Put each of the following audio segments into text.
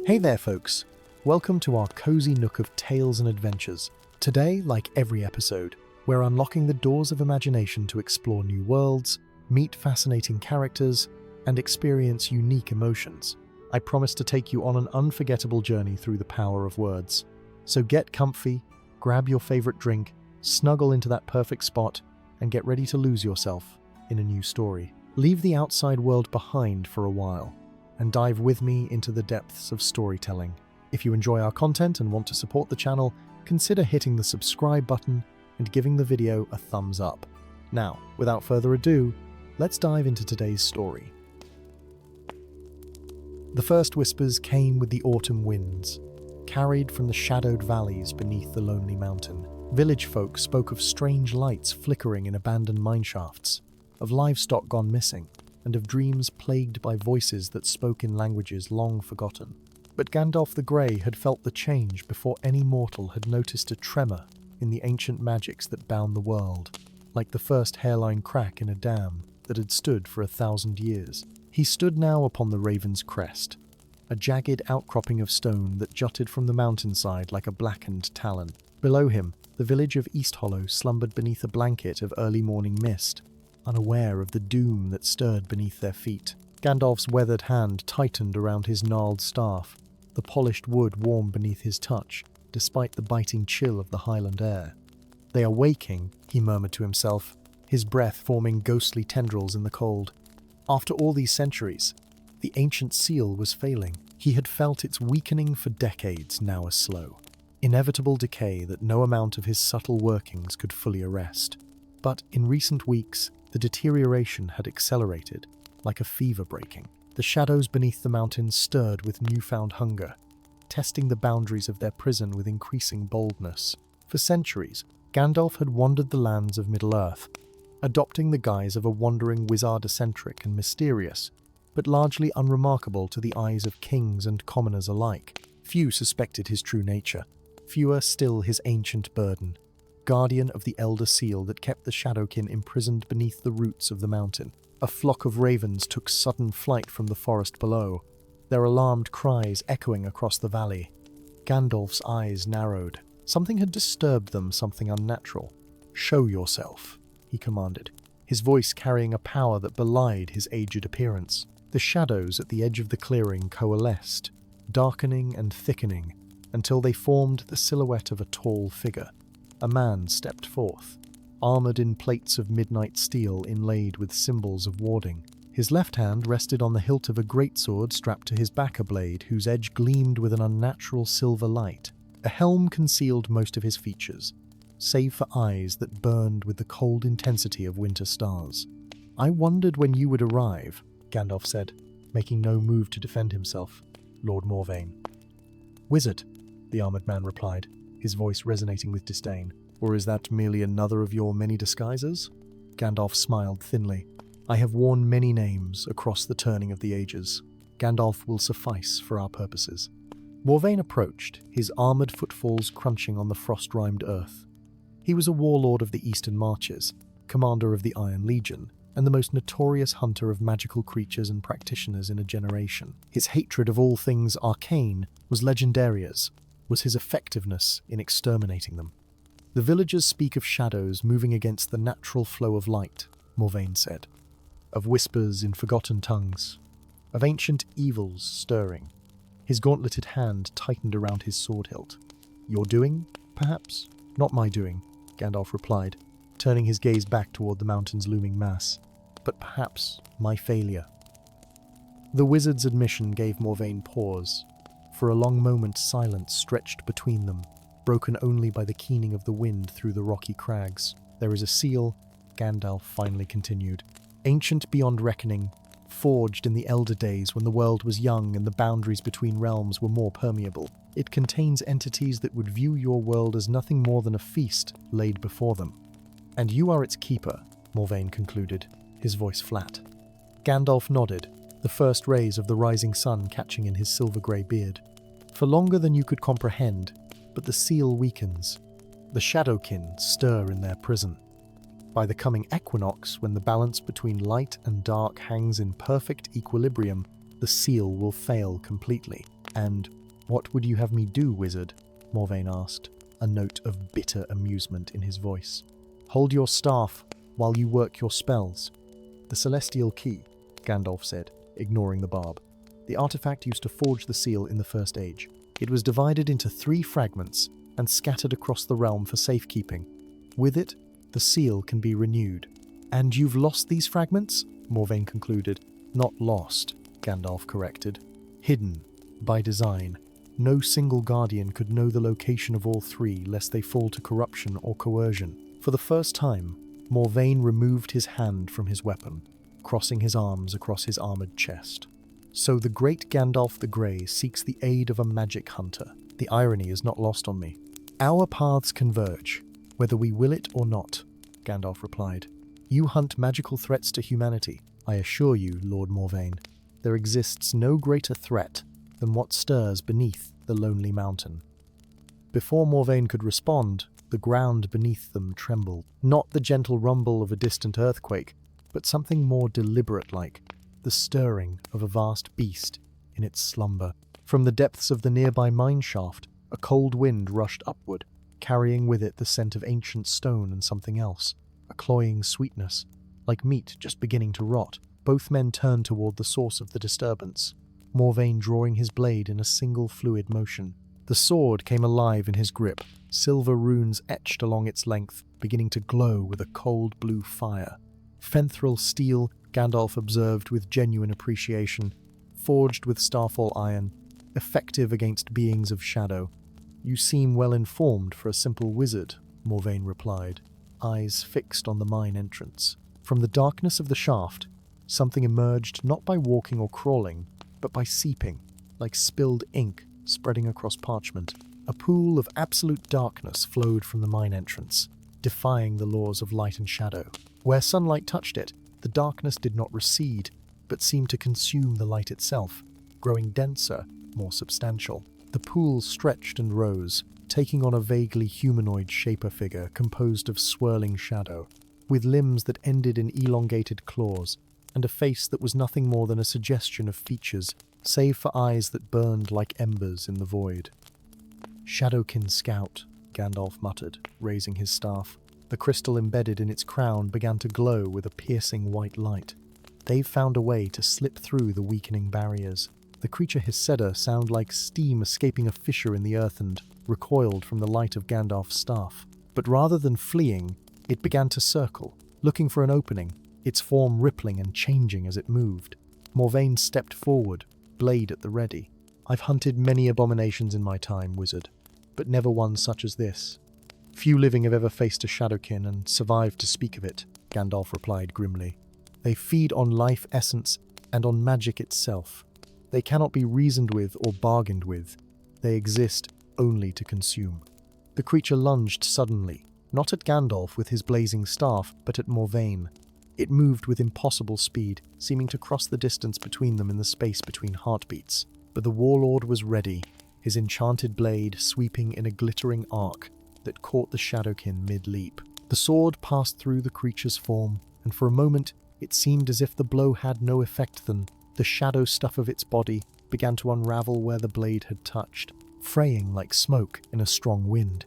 Hey there, folks. Welcome to our cozy nook of tales and adventures. Today, like every episode, we're unlocking the doors of imagination to explore new worlds, meet fascinating characters, and experience unique emotions. I promise to take you on an unforgettable journey through the power of words. So get comfy, grab your favorite drink, snuggle into that perfect spot, and get ready to lose yourself in a new story. Leave the outside world behind for a while and dive with me into the depths of storytelling. If you enjoy our content and want to support the channel, consider hitting the subscribe button and giving the video a thumbs up. Now, without further ado, let's dive into today's story. The first whispers came with the autumn winds, carried from the shadowed valleys beneath the lonely mountain. Village folk spoke of strange lights flickering in abandoned mineshafts, of livestock gone missing, and of dreams plagued by voices that spoke in languages long forgotten. But Gandalf the Grey had felt the change before any mortal had noticed a tremor in the ancient magics that bound the world, like the first hairline crack in a dam that had stood for 1,000 years. He stood now upon the Raven's Crest, a jagged outcropping of stone that jutted from the mountainside like a blackened talon. Below him, the village of East Hollow slumbered beneath a blanket of early morning mist, unaware of the doom that stirred beneath their feet. Gandalf's weathered hand tightened around his gnarled staff, the polished wood warm beneath his touch, despite the biting chill of the highland air. "They are waking," he murmured to himself, his breath forming ghostly tendrils in the cold. After all these centuries, the ancient seal was failing. He had felt its weakening for decades, now a slow, inevitable decay that no amount of his subtle workings could fully arrest. But in recent weeks, the deterioration had accelerated, like a fever breaking. The shadows beneath the mountains stirred with newfound hunger, testing the boundaries of their prison with increasing boldness. For centuries, Gandalf had wandered the lands of Middle-earth, adopting the guise of a wandering wizard, eccentric and mysterious, but largely unremarkable to the eyes of kings and commoners alike. Few suspected his true nature, fewer still his ancient burden, guardian of the elder seal that kept the Shadowkin imprisoned beneath the roots of the mountain. A flock of ravens took sudden flight from the forest below, their alarmed cries echoing across the valley. Gandalf's eyes narrowed. Something had disturbed them, something unnatural. "Show yourself," he commanded, his voice carrying a power that belied his aged appearance. The shadows at the edge of the clearing coalesced, darkening and thickening, until they formed the silhouette of a tall figure. A man stepped forth, armored in plates of midnight steel inlaid with symbols of warding. His left hand rested on the hilt of a greatsword strapped to his back, a blade whose edge gleamed with an unnatural silver light. A helm concealed most of his features, save for eyes that burned with the cold intensity of winter stars. "I wondered when you would arrive," Gandalf said, making no move to defend himself. "Lord Morvain." "Wizard," the armored man replied, his voice resonating with disdain. "Or is that merely another of your many disguises?" Gandalf smiled thinly. "I have worn many names across the turning of the ages. Gandalf will suffice for our purposes." Morvain approached, his armored footfalls crunching on the frost-rimed earth. He was a warlord of the Eastern Marches, commander of the Iron Legion, and the most notorious hunter of magical creatures and practitioners in a generation. His hatred of all things arcane was legendary, as was his effectiveness in exterminating them. "The villagers speak of shadows moving against the natural flow of light," Morvain said, "of whispers in forgotten tongues, of ancient evils stirring." His gauntleted hand tightened around his sword hilt. "Your doing, perhaps?" "Not my doing," Gandalf replied, turning his gaze back toward the mountain's looming mass. "But perhaps my failure." The wizard's admission gave Morvain pause. For a long moment silence stretched between them, broken only by the keening of the wind through the rocky crags. "There is a seal," Gandalf finally continued, "ancient beyond reckoning, forged in the elder days when the world was young and the boundaries between realms were more permeable. It contains entities that would view your world as nothing more than a feast laid before them. And you are its keeper," Morvain concluded, his voice flat. Gandalf nodded, the first rays of the rising sun catching in his silver-grey beard. "For longer than you could comprehend, but the seal weakens. The Shadowkin stir in their prison. By the coming equinox, when the balance between light and dark hangs in perfect equilibrium, the seal will fail completely." And what would you have me do, wizard? Morvain asked, a note of bitter amusement in his voice. Hold your staff while you work your spells. The celestial key, Gandalf said, ignoring the barb. The artifact used to forge the seal in the First Age. It was divided into 3 fragments and scattered across the realm for safekeeping. With it, the seal can be renewed. And you've lost these fragments? Morvain concluded. Not lost, Gandalf corrected. Hidden, by design. No single guardian could know the location of all 3 lest they fall to corruption or coercion. For the first time, Morvain removed his hand from his weapon, crossing his arms across his armored chest. So the great Gandalf the Grey seeks the aid of a magic hunter. The irony is not lost on me. Our paths converge, whether we will it or not, Gandalf replied. You hunt magical threats to humanity. I assure you, Lord Morvain, there exists no greater threat than what stirs beneath the lonely mountain. Before Morvain could respond, the ground beneath them trembled. Not the gentle rumble of a distant earthquake, but something more deliberate-like, the stirring of a vast beast in its slumber. From the depths of the nearby mine shaft, a cold wind rushed upward, carrying with it the scent of ancient stone and something else, a cloying sweetness, like meat just beginning to rot. Both men turned toward the source of the disturbance, Morvain drawing his blade in a single fluid motion. The sword came alive in his grip, silver runes etched along its length, beginning to glow with a cold blue fire. Fenthril steel, Gandalf observed with genuine appreciation, forged with starfall iron, effective against beings of shadow. You seem well informed for a simple wizard, Morvain replied, eyes fixed on the mine entrance. From the darkness of the shaft, something emerged not by walking or crawling, but by seeping, like spilled ink spreading across parchment. A pool of absolute darkness flowed from the mine entrance, defying the laws of light and shadow. Where sunlight touched it, the darkness did not recede, but seemed to consume the light itself, growing denser, more substantial. The pool stretched and rose, taking on a vaguely humanoid shaper figure composed of swirling shadow, with limbs that ended in elongated claws, and a face that was nothing more than a suggestion of features, save for eyes that burned like embers in the void. Shadowkin Scout, Gandalf muttered, raising his staff. The crystal embedded in its crown began to glow with a piercing white light. They've found a way to slip through the weakening barriers. The creature Hisseda sounded like steam escaping a fissure in the earth and recoiled from the light of Gandalf's staff. But rather than fleeing, it began to circle, looking for an opening, its form rippling and changing as it moved. Morvain stepped forward, blade at the ready. I've hunted many abominations in my time, wizard, but never one such as this. Few living have ever faced a Shadowkin and survived to speak of it, Gandalf replied grimly. They feed on life essence and on magic itself. They cannot be reasoned with or bargained with. They exist only to consume. The creature lunged suddenly, not at Gandalf with his blazing staff, but at Morvain. It moved with impossible speed, seeming to cross the distance between them in the space between heartbeats. But the warlord was ready, his enchanted blade sweeping in a glittering arc that caught the Shadowkin mid-leap. The sword passed through the creature's form, and for a moment it seemed as if the blow had no effect then. The shadow stuff of its body began to unravel where the blade had touched, fraying like smoke in a strong wind.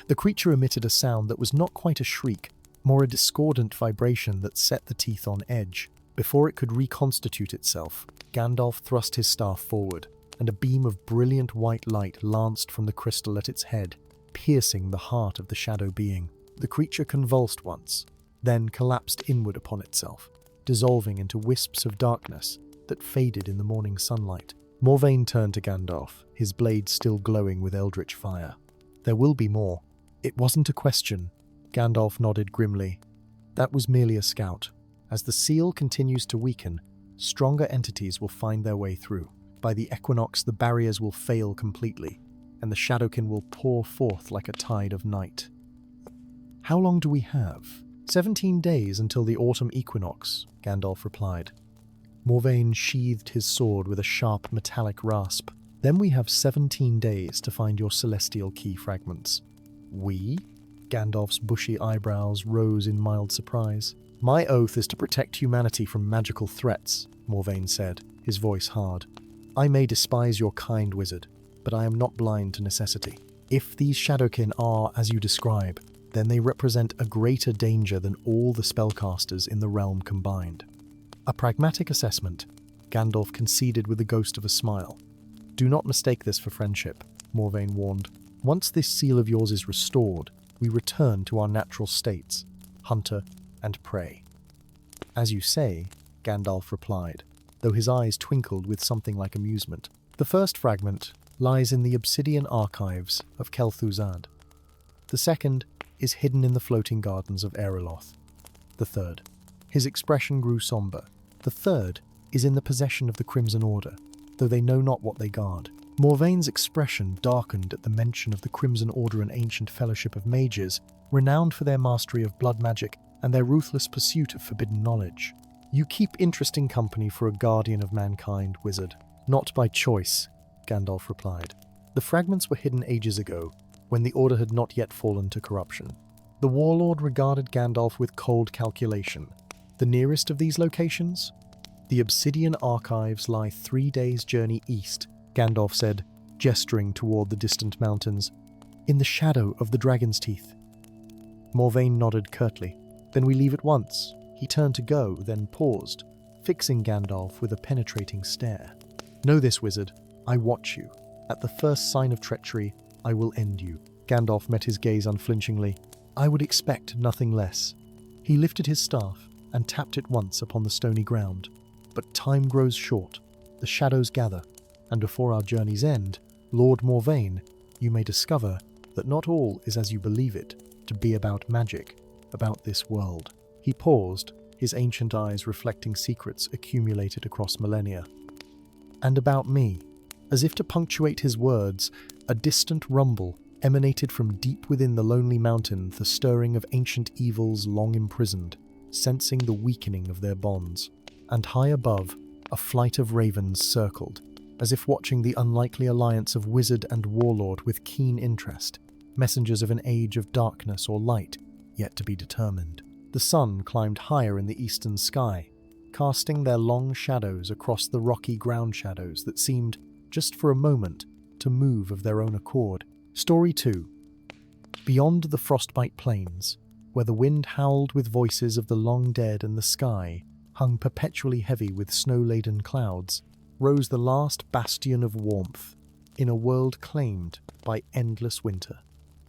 The creature emitted a sound that was not quite a shriek, more a discordant vibration that set the teeth on edge. Before it could reconstitute itself, Gandalf thrust his staff forward, and a beam of brilliant white light lanced from the crystal at its head, piercing the heart of the shadow being. The creature convulsed once, then collapsed inward upon itself, dissolving into wisps of darkness that faded in the morning sunlight. Morvain turned to Gandalf, his blade still glowing with eldritch fire. There will be more. It wasn't a question. Gandalf nodded grimly. That was merely a scout. As the seal continues to weaken, stronger entities will find their way through. By the equinox, the barriers will fail completely, and the Shadowkin will pour forth like a tide of night. How long do we have? 17 days until the autumn equinox, Gandalf replied. Morvain sheathed his sword with a sharp metallic rasp. Then we have 17 days to find your celestial key fragments. We? Gandalf's bushy eyebrows rose in mild surprise. My oath is to protect humanity from magical threats, Morvain said, his voice hard. I may despise your kind, wizard, but I am not blind to necessity. If these shadowkin are, as you describe, then they represent a greater danger than all the spellcasters in the realm combined. A pragmatic assessment, Gandalf conceded with the ghost of a smile. Do not mistake this for friendship, Morvain warned. Once this seal of yours is restored, we return to our natural states, hunter and prey. As you say, Gandalf replied, though his eyes twinkled with something like amusement. The first fragment lies in the obsidian archives of Kel'Thuzad. The second is hidden in the floating gardens of Ereloth. The third. His expression grew somber. The third is in the possession of the Crimson Order, though they know not what they guard. Morvain's expression darkened at the mention of the Crimson Order, an ancient fellowship of mages, renowned for their mastery of blood magic and their ruthless pursuit of forbidden knowledge. You keep interesting company for a guardian of mankind, wizard. Not by choice, Gandalf replied. The fragments were hidden ages ago, when the Order had not yet fallen to corruption. The warlord regarded Gandalf with cold calculation. The nearest of these locations? The obsidian archives lie 3 days' journey east, Gandalf said, gesturing toward the distant mountains, in the shadow of the Dragon's Teeth. Morvain nodded curtly. Then we leave at once. He turned to go, then paused, fixing Gandalf with a penetrating stare. Know this, wizard. I watch you. At the first sign of treachery, I will end you. Gandalf met his gaze unflinchingly. I would expect nothing less. He lifted his staff and tapped it once upon the stony ground. But time grows short, the shadows gather, and before our journey's end, Lord Morvain, you may discover that not all is as you believe it to be about magic, about this world. He paused, his ancient eyes reflecting secrets accumulated across millennia. And about me. As if to punctuate his words, a distant rumble emanated from deep within the lonely mountain, the stirring of ancient evils long imprisoned, sensing the weakening of their bonds. And high above, a flight of ravens circled, as if watching the unlikely alliance of wizard and warlord with keen interest, messengers of an age of darkness or light, yet to be determined. The sun climbed higher in the eastern sky, casting their long shadows across the rocky ground shadows that seemed, just for a moment, to move of their own accord. Story 2. Beyond the frostbite plains, where the wind howled with voices of the long dead and the sky hung perpetually heavy with snow-laden clouds, rose the last bastion of warmth in a world claimed by endless winter.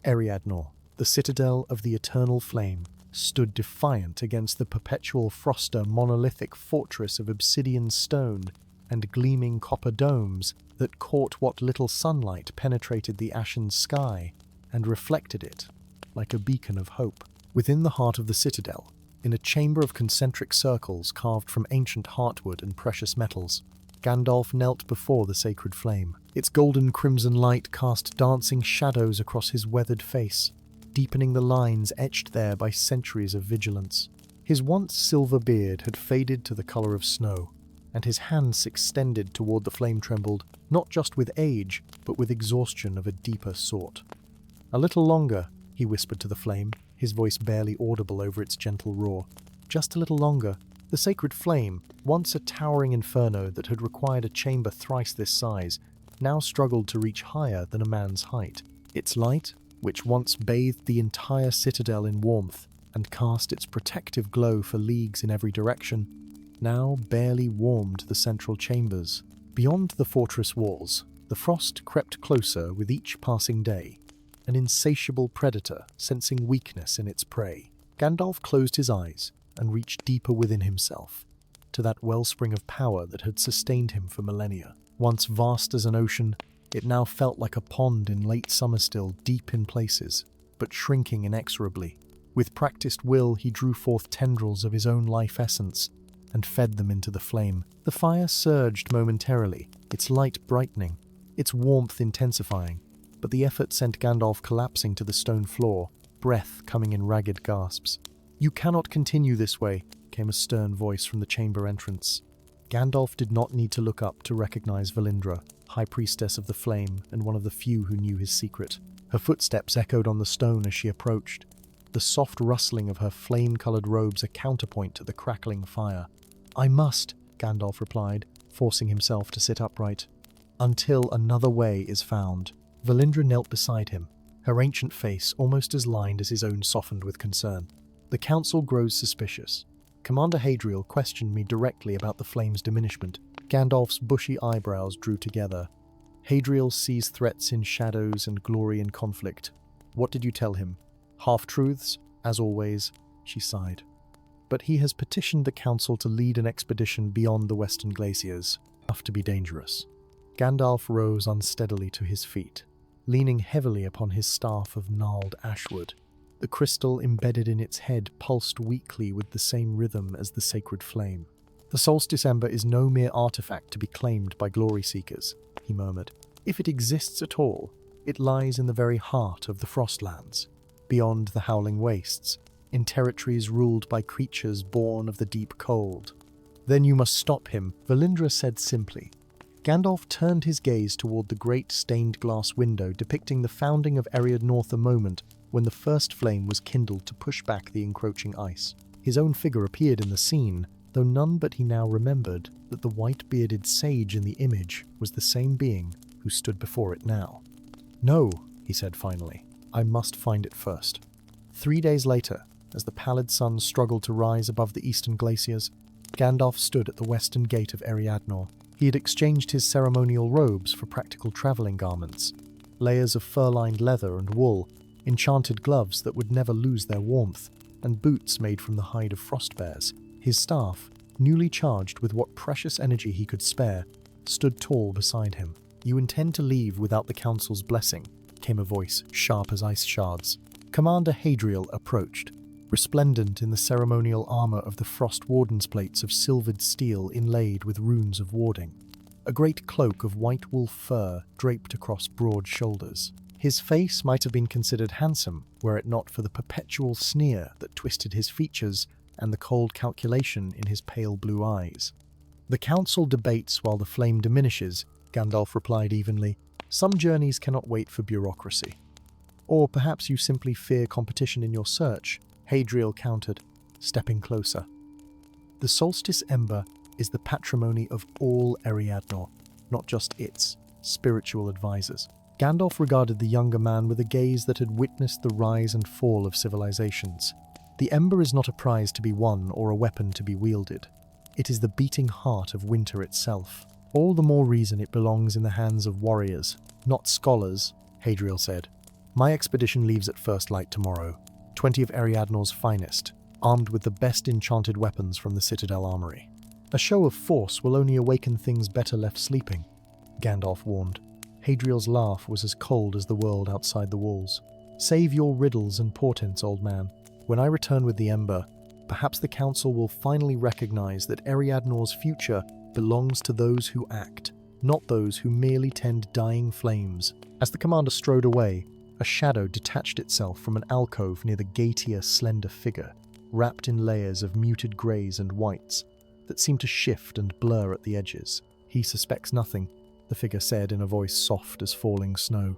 Eriadnor, the citadel of the eternal flame, stood defiant against the perpetual froster monolithic fortress of obsidian stone and gleaming copper domes that caught what little sunlight penetrated the ashen sky and reflected it like a beacon of hope. Within the heart of the citadel, in a chamber of concentric circles carved from ancient heartwood and precious metals, Gandalf knelt before the sacred flame. Its golden crimson light cast dancing shadows across his weathered face, deepening the lines etched there by centuries of vigilance. His once silver beard had faded to the color of snow, and his hands extended toward the flame trembled, not just with age, but with exhaustion of a deeper sort. A little longer, he whispered to the flame, his voice barely audible over its gentle roar. Just a little longer. The sacred flame, once a towering inferno that had required a chamber thrice this size, now struggled to reach higher than a man's height. Its light, which once bathed the entire citadel in warmth and cast its protective glow for leagues in every direction, now barely warmed the central chambers. Beyond the fortress walls, the frost crept closer with each passing day, an insatiable predator sensing weakness in its prey. Gandalf closed his eyes and reached deeper within himself, to that wellspring of power that had sustained him for millennia. Once vast as an ocean, it now felt like a pond in late summer still, deep in places, but shrinking inexorably. With practiced will, he drew forth tendrils of his own life essence and fed them into the flame. The fire surged momentarily, its light brightening, its warmth intensifying, but the effort sent Gandalf collapsing to the stone floor, breath coming in ragged gasps. "You cannot continue this way," came a stern voice from the chamber entrance. Gandalf did not need to look up to recognize Valindra, High Priestess of the Flame and one of the few who knew his secret. Her footsteps echoed on the stone as she approached, the soft rustling of her flame-colored robes a counterpoint to the crackling fire. "I must," Gandalf replied, forcing himself to sit upright. Until another way is found. Valindra knelt beside him, her ancient face almost as lined as his own softened with concern. The council grows suspicious. Commander Hadriel questioned me directly about the flame's diminishment. Gandalf's bushy eyebrows drew together. Hadriel sees threats in shadows and glory in conflict. What did you tell him? Half-truths, as always, she sighed. But he has petitioned the council to lead an expedition beyond the western glaciers, enough to be dangerous. Gandalf rose unsteadily to his feet, leaning heavily upon his staff of gnarled ashwood. The crystal embedded in its head pulsed weakly with the same rhythm as the sacred flame. The solstice ember is no mere artifact to be claimed by glory seekers, he murmured. If it exists at all, it lies in the very heart of the Frostlands, beyond the howling wastes, in territories ruled by creatures born of the deep cold. Then you must stop him, Valindra said simply. Gandalf turned his gaze toward the great stained glass window depicting the founding of Eriadnorth, a moment when the first flame was kindled to push back the encroaching ice. His own figure appeared in the scene, though none but he now remembered that the white-bearded sage in the image was the same being who stood before it now. No, he said finally, I must find it first. 3 days later, as the pallid sun struggled to rise above the eastern glaciers, Gandalf stood at the western gate of Eriadnor. He had exchanged his ceremonial robes for practical travelling garments, layers of fur-lined leather and wool, enchanted gloves that would never lose their warmth, and boots made from the hide of frost bears. His staff, newly charged with what precious energy he could spare, stood tall beside him. You intend to leave without the council's blessing, came a voice sharp as ice shards. Commander Hadriel approached, resplendent in the ceremonial armor of the Frost Warden's plates of silvered steel inlaid with runes of warding. A great cloak of white wolf fur draped across broad shoulders. His face might have been considered handsome were it not for the perpetual sneer that twisted his features and the cold calculation in his pale blue eyes. The council debates while the flame diminishes, Gandalf replied evenly. Some journeys cannot wait for bureaucracy. Or perhaps you simply fear competition in your search, Hadriel countered, stepping closer. The solstice ember is the patrimony of all Eriadnor, not just its spiritual advisors. Gandalf regarded the younger man with a gaze that had witnessed the rise and fall of civilizations. The ember is not a prize to be won or a weapon to be wielded. It is the beating heart of winter itself. All the more reason it belongs in the hands of warriors, not scholars, Hadriel said. My expedition leaves at first light tomorrow. 20 of Eriadnor's finest, armed with the best enchanted weapons from the Citadel armory. A show of force will only awaken things better left sleeping, Gandalf warned. Hadriel's laugh was as cold as the world outside the walls. Save your riddles and portents, old man. When I return with the ember, perhaps the council will finally recognize that Eriadnor's future belongs to those who act, not those who merely tend dying flames. As the commander strode away, a shadow detached itself from an alcove near the gatier, slender figure, wrapped in layers of muted greys and whites that seemed to shift and blur at the edges. He suspects nothing, the figure said in a voice soft as falling snow.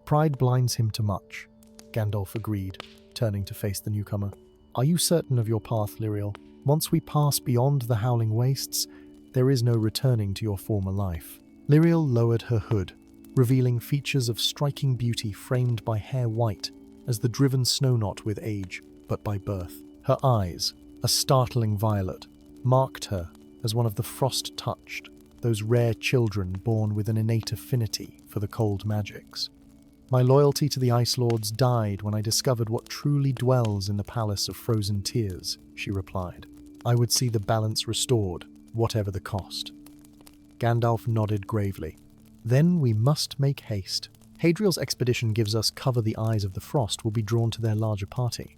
Pride blinds him to much, Gandalf agreed, turning to face the newcomer. Are you certain of your path, Lyriel? Once we pass beyond the howling wastes, there is no returning to your former life. Lyriel lowered her hood, revealing features of striking beauty framed by hair white as the driven snow not with age, but by birth. Her eyes, a startling violet, marked her as one of the frost-touched, those rare children born with an innate affinity for the cold magics. My loyalty to the Ice Lords died when I discovered what truly dwells in the Palace of Frozen Tears, she replied. I would see the balance restored, whatever the cost. Gandalf nodded gravely. Then we must make haste. Hadriel's expedition gives us cover. The eyes of the Frost will be drawn to their larger party.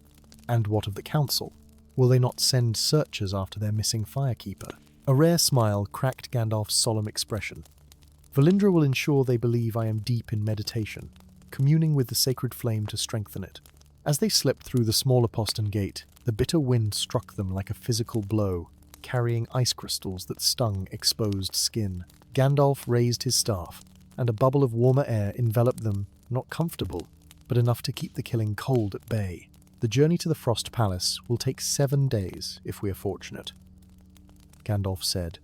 And what of the council? Will they not send searchers after their missing firekeeper? A rare smile cracked Gandalf's solemn expression. Valindra will ensure they believe I am deep in meditation, communing with the sacred flame to strengthen it. As they slipped through the smaller postern gate, the bitter wind struck them like a physical blow, carrying ice crystals that stung exposed skin. Gandalf raised his staff, and a bubble of warmer air enveloped them, not comfortable, but enough to keep the killing cold at bay. The journey to the Frost Palace will take 7 days, if we are fortunate, Gandalf said,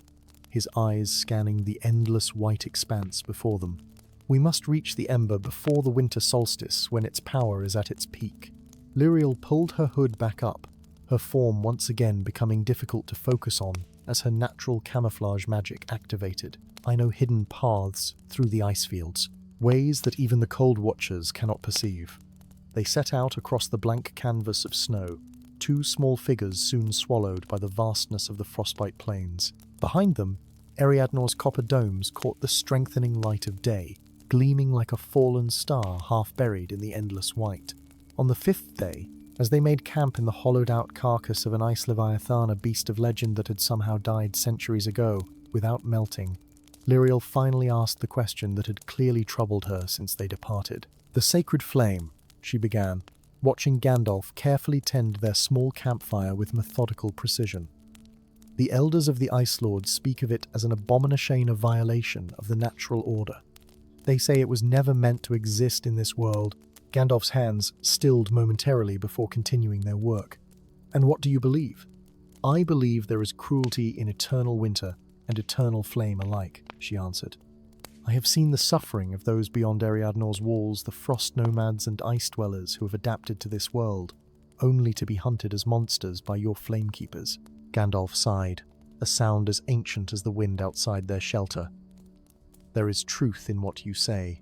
his eyes scanning the endless white expanse before them. "We must reach the Ember before the winter solstice, when its power is at its peak." Lyriel pulled her hood back up, her form once again becoming difficult to focus on as her natural camouflage magic activated. "I know hidden paths through the ice fields, ways that even the Cold Watchers cannot perceive." They set out across the blank canvas of snow, two small figures soon swallowed by the vastness of the frostbite plains. Behind them, Ariadnor's copper domes caught the strengthening light of day, gleaming like a fallen star half buried in the endless white. On the fifth day, as they made camp in the hollowed-out carcass of an ice leviathan, a beast of legend that had somehow died centuries ago, without melting, Lyriel finally asked the question that had clearly troubled her since they departed. "The sacred flame," she began, watching Gandalf carefully tend their small campfire with methodical precision. "The elders of the Ice Lords speak of it as an abomination of violation of the natural order. They say it was never meant to exist in this world." Gandalf's hands stilled momentarily before continuing their work. "And what do you believe?" "I believe there is cruelty in eternal winter and eternal flame alike," she answered. "I have seen the suffering of those beyond Ariadnor's walls, the frost nomads and ice dwellers who have adapted to this world, only to be hunted as monsters by your flamekeepers." Gandalf sighed, a sound as ancient as the wind outside their shelter. "There is truth in what you say."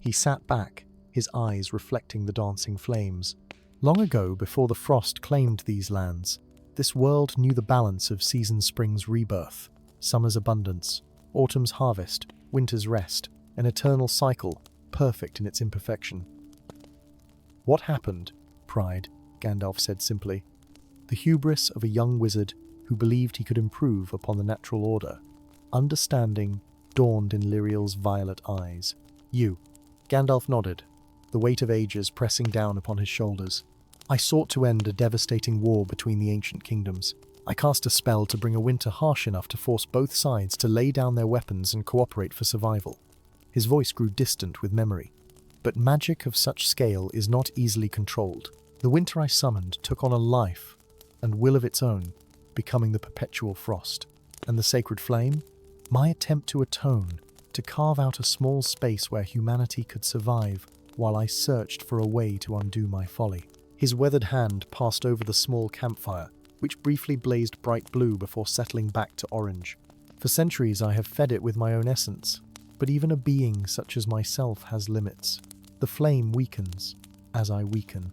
He sat back, his eyes reflecting the dancing flames. Long ago, before the frost claimed these lands, this world knew the balance of season spring's rebirth, summer's abundance, autumn's harvest, winter's rest, an eternal cycle, perfect in its imperfection. "What happened?" "Pride," Gandalf said simply. "The hubris of a young wizard who believed he could improve upon the natural order." Understanding dawned in Lyriel's violet eyes. "You." Gandalf nodded, the weight of ages pressing down upon his shoulders. "I sought to end a devastating war between the ancient kingdoms. I cast a spell to bring a winter harsh enough to force both sides to lay down their weapons and cooperate for survival." His voice grew distant with memory. "But magic of such scale is not easily controlled. The winter I summoned took on a life and will of its own, becoming the perpetual frost. And the sacred flame? My attempt to atone, to carve out a small space where humanity could survive while I searched for a way to undo my folly." His weathered hand passed over the small campfire, which briefly blazed bright blue before settling back to orange. "For centuries I have fed it with my own essence, but even a being such as myself has limits. The flame weakens as I weaken."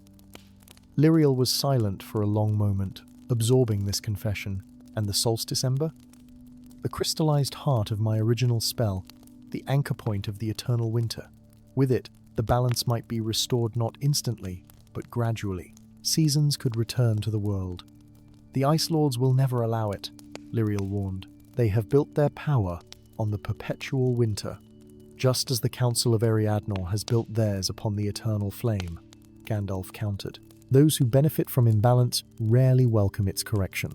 Lyriel was silent for a long moment, absorbing this confession. "And the solstice ember?" "The crystallized heart of my original spell, the anchor point of the eternal winter. With it, the balance might be restored not instantly, but gradually. Seasons could return to the world." "The Ice Lords will never allow it," Lyriel warned. "They have built their power on the perpetual winter, just as the Council of Ariadnor has built theirs upon the eternal flame," Gandalf countered. "Those who benefit from imbalance rarely welcome its correction."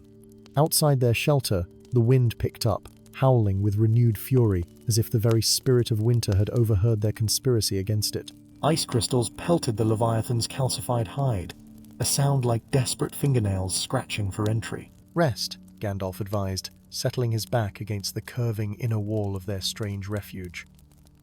Outside their shelter, the wind picked up, howling with renewed fury, as if the very spirit of winter had overheard their conspiracy against it. Ice crystals pelted the Leviathan's calcified hide, a sound like desperate fingernails scratching for entry. "Rest," Gandalf advised, settling his back against the curving inner wall of their strange refuge.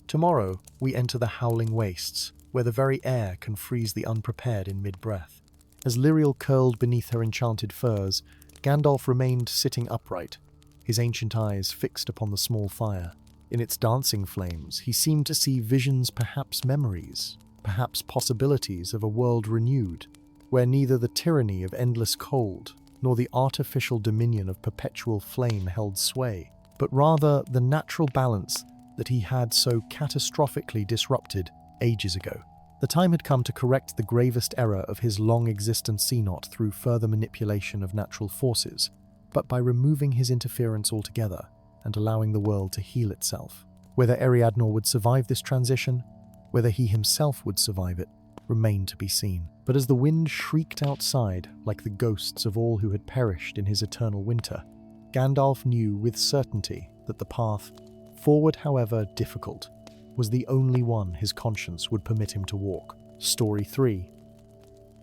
"Tomorrow we enter the howling wastes, where the very air can freeze the unprepared in mid-breath." As Lyriel curled beneath her enchanted furs, Gandalf remained sitting upright, his ancient eyes fixed upon the small fire. In its dancing flames, he seemed to see visions, perhaps memories, perhaps possibilities of a world renewed, where neither the tyranny of endless cold nor the artificial dominion of perpetual flame held sway, but rather the natural balance that he had so catastrophically disrupted ages ago. The time had come to correct the gravest error of his long-existent not through further manipulation of natural forces, but by removing his interference altogether and allowing the world to heal itself. Whether Ariadnor would survive this transition, whether he himself would survive it, remained to be seen. But as the wind shrieked outside, like the ghosts of all who had perished in his eternal winter, Gandalf knew with certainty that the path, forward however difficult, was the only one his conscience would permit him to walk. Story 3.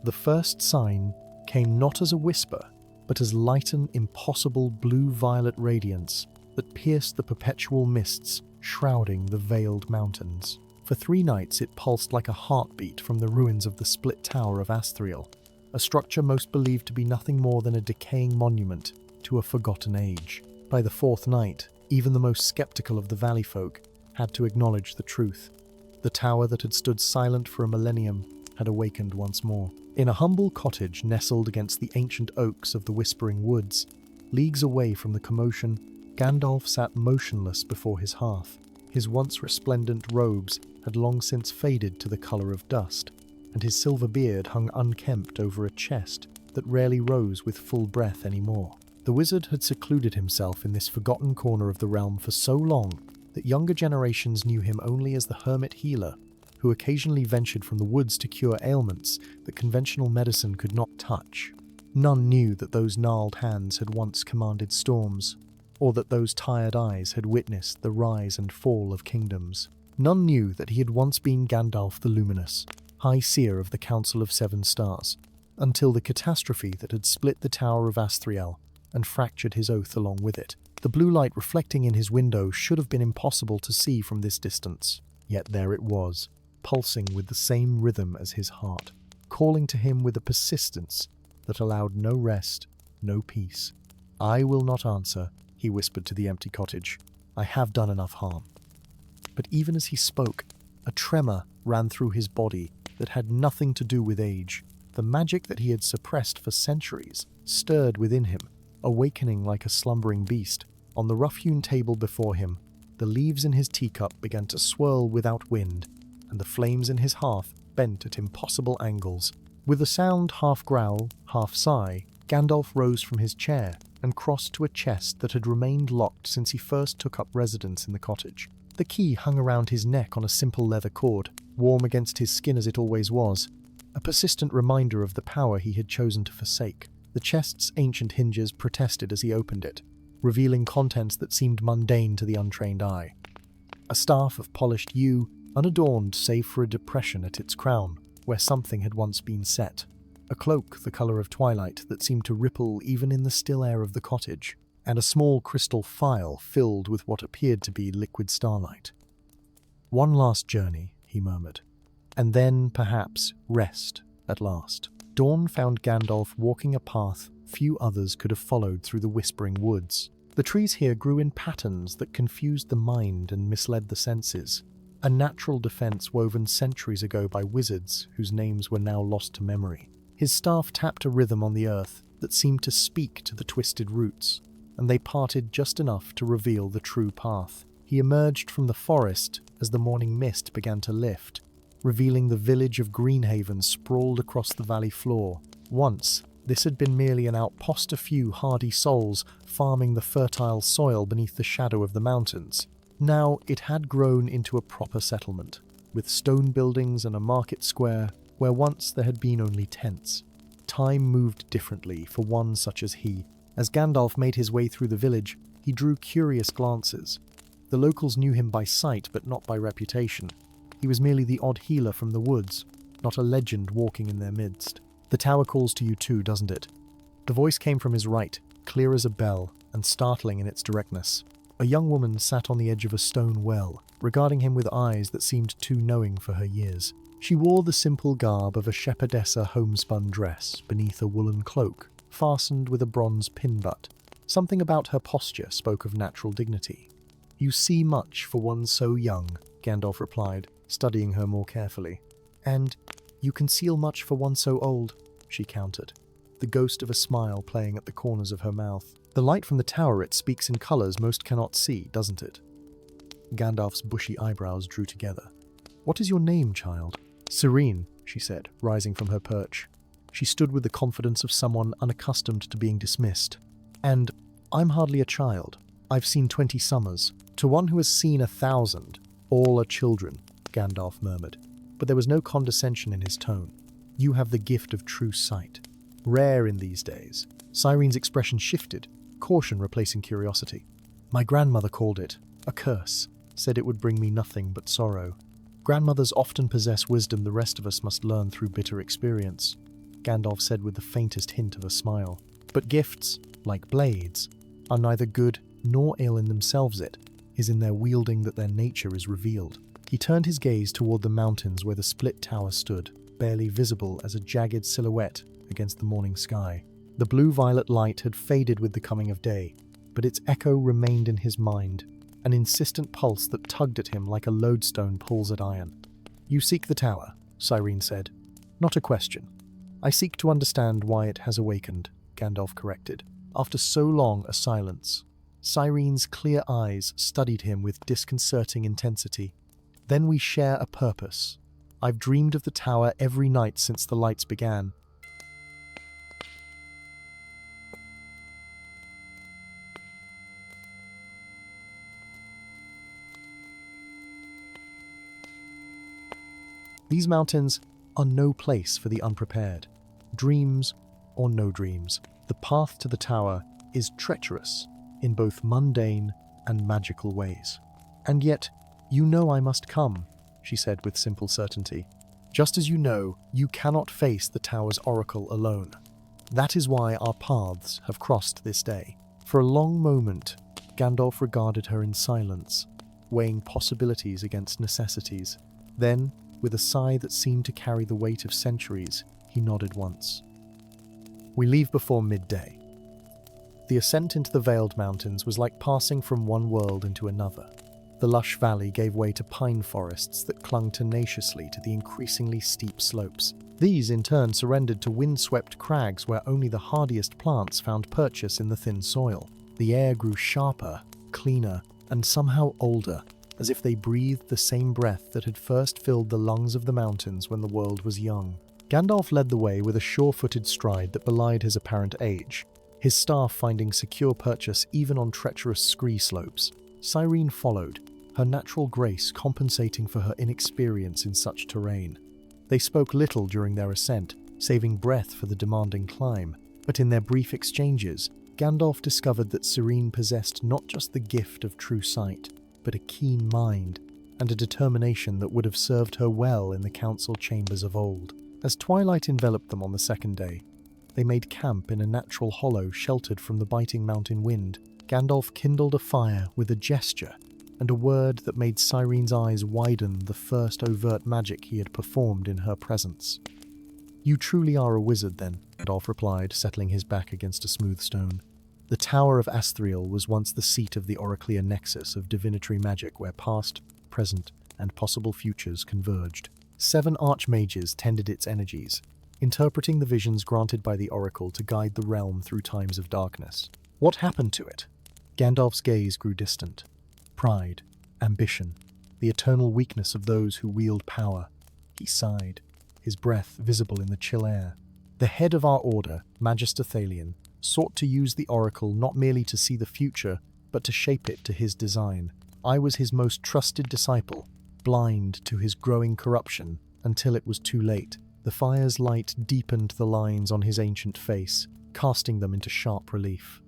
The first sign came not as a whisper, but as light and impossible blue-violet radiance that pierced the perpetual mists shrouding the veiled mountains. For 3 nights it pulsed like a heartbeat from the ruins of the split tower of Asthriel, a structure most believed to be nothing more than a decaying monument to a forgotten age. By the 4th night, even the most skeptical of the valley folk had to acknowledge the truth. The tower that had stood silent for a millennium had awakened once more. In a humble cottage nestled against the ancient oaks of the Whispering Woods, leagues away from the commotion, Gandalf sat motionless before his hearth. His once resplendent robes had long since faded to the colour of dust, and his silver beard hung unkempt over a chest that rarely rose with full breath anymore. The wizard had secluded himself in this forgotten corner of the realm for so long that younger generations knew him only as the hermit healer who occasionally ventured from the woods to cure ailments that conventional medicine could not touch. None knew that those gnarled hands had once commanded storms, or that those tired eyes had witnessed the rise and fall of kingdoms. None knew that he had once been Gandalf the Luminous, High Seer of the Council of 7 Stars, until the catastrophe that had split the Tower of Asthriel and fractured his oath along with it. The blue light reflecting in his window should have been impossible to see from this distance, yet there it was, pulsing with the same rhythm as his heart, calling to him with a persistence that allowed no rest, no peace. "I will not answer," he whispered to the empty cottage. "I have done enough harm." But even as he spoke, a tremor ran through his body that had nothing to do with age. The magic that he had suppressed for centuries stirred within him, awakening like a slumbering beast. On the rough-hewn table before him, the leaves in his teacup began to swirl without wind, and the flames in his hearth bent at impossible angles. With a sound half growl, half sigh, Gandalf rose from his chair and crossed to a chest that had remained locked since he first took up residence in the cottage. The key hung around his neck on a simple leather cord, warm against his skin as it always was, a persistent reminder of the power he had chosen to forsake. The chest's ancient hinges protested as he opened it, revealing contents that seemed mundane to the untrained eye. A staff of polished yew, unadorned save for a depression at its crown, where something had once been set. A cloak the colour of twilight that seemed to ripple even in the still air of the cottage, and a small crystal phial filled with what appeared to be liquid starlight. "One last journey," he murmured, "and then, perhaps, rest at last." Dawn found Gandalf walking a path few others could have followed through the Whispering Woods. The trees here grew in patterns that confused the mind and misled the senses, a natural defense woven centuries ago by wizards whose names were now lost to memory. His staff tapped a rhythm on the earth that seemed to speak to the twisted roots, and they parted just enough to reveal the true path. He emerged from the forest as the morning mist began to lift, revealing the village of Greenhaven sprawled across the valley floor. Once, this had been merely an outpost, a few hardy souls farming the fertile soil beneath the shadow of the mountains. Now it had grown into a proper settlement, with stone buildings and a market square where once there had been only tents. Time moved differently for one such as he. As Gandalf made his way through the village, he drew curious glances. The locals knew him by sight, but not by reputation. He was merely the odd healer from the woods, not a legend walking in their midst. "The tower calls to you too, doesn't it?" The voice came from his right, clear as a bell, and startling in its directness. A young woman sat on the edge of a stone well, regarding him with eyes that seemed too knowing for her years. She wore the simple garb of a shepherdessa homespun dress beneath a woolen cloak, fastened with a bronze pin-butt. Something about her posture spoke of natural dignity. "You see much for one so young," Gandalf replied, studying her more carefully. "And you conceal much for one so old," she countered, the ghost of a smile playing at the corners of her mouth. "The light from the tower, it speaks in colours most cannot see, doesn't it?" Gandalf's bushy eyebrows drew together. "What is your name, child?" "Serene," she said, rising from her perch. She stood with the confidence of someone unaccustomed to being dismissed. "And I'm hardly a child. I've seen 20 summers. To one who has seen 1,000, all are children," Gandalf murmured, but there was no condescension in his tone. "You have the gift of true sight. Rare in these days." Cyrene's expression shifted, caution replacing curiosity. "My grandmother called it a curse, said it would bring me nothing but sorrow. Grandmothers often possess wisdom the rest of us must learn through bitter experience," Gandalf said with the faintest hint of a smile. "But gifts, like blades, are neither good nor ill in themselves it is in their wielding that their nature is revealed. He turned his gaze toward the mountains where the split tower stood, barely visible as a jagged silhouette against the morning sky. The blue-violet light had faded with the coming of day, but its echo remained in his mind, an insistent pulse that tugged at him like a lodestone pulls at iron. "You seek the tower," Cyrene said. "Not a question." "I seek to understand why it has awakened," Gandalf corrected. After so long a silence, Cyrene's clear eyes studied him with disconcerting intensity. "Then we share a purpose. I've dreamed of the tower every night since the lights began." These mountains are no place for the unprepared. Dreams or no dreams, the path to the tower is treacherous in both mundane and magical ways. "And yet, you know I must come," she said with simple certainty. "Just as you know you cannot face the tower's oracle alone. That is why our paths have crossed this day." For a long moment, Gandalf regarded her in silence, weighing possibilities against necessities. Then, with a sigh that seemed to carry the weight of centuries, he nodded once. "We leave before midday." The ascent into the Veiled Mountains was like passing from one world into another. The lush valley gave way to pine forests that clung tenaciously to the increasingly steep slopes. These, in turn, surrendered to wind-swept crags where only the hardiest plants found purchase in the thin soil. The air grew sharper, cleaner, and somehow older, as if they breathed the same breath that had first filled the lungs of the mountains when the world was young. Gandalf led the way with a sure-footed stride that belied his apparent age, his staff finding secure purchase even on treacherous scree slopes. Cyrene followed, her natural grace compensating for her inexperience in such terrain. They spoke little during their ascent, saving breath for the demanding climb, but in their brief exchanges, Gandalf discovered that Cyrene possessed not just the gift of true sight, but a keen mind, and a determination that would have served her well in the council chambers of old. As twilight enveloped them on the second day, they made camp in a natural hollow sheltered from the biting mountain wind. Gandalf kindled a fire with a gesture, and a word that made Cyrene's eyes widen the first overt magic he had performed in her presence. "You truly are a wizard, then," Gandalf replied, settling his back against a smooth stone. The Tower of Asthriel was once the seat of the Oraclear nexus of divinatory magic where past, present, and possible futures converged. 7 archmages tended its energies, interpreting the visions granted by the Oracle to guide the realm through times of darkness. What happened to it? Gandalf's gaze grew distant. Pride, ambition, the eternal weakness of those who wield power. He sighed, his breath visible in the chill air. The head of our order, Magister Thalion, sought to use the oracle not merely to see the future, but to shape it to his design. I was his most trusted disciple, blind to his growing corruption until it was too late. The fire's light deepened the lines on his ancient face, casting them into sharp relief.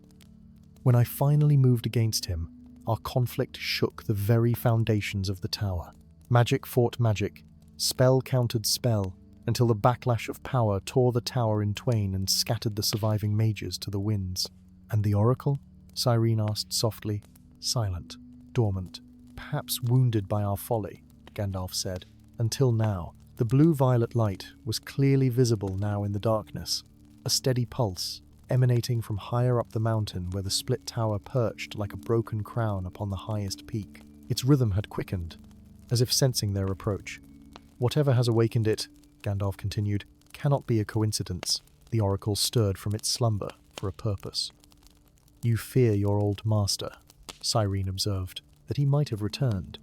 When I finally moved against him, our conflict shook the very foundations of the tower. Magic fought magic, spell countered spell, until the backlash of power tore the tower in twain and scattered the surviving mages to the winds. "And the oracle?" Cyrene asked softly. "Silent, dormant, perhaps wounded by our folly," Gandalf said. "Until now, the blue-violet light was clearly visible now in the darkness, a steady pulse, emanating from higher up the mountain where the split tower perched like a broken crown upon the highest peak. Its rhythm had quickened, as if sensing their approach. "Whatever has awakened it," Gandalf continued, "cannot be a coincidence. The oracle stirred from its slumber for a purpose." "You fear your old master," Cyrene observed, "that he might have returned."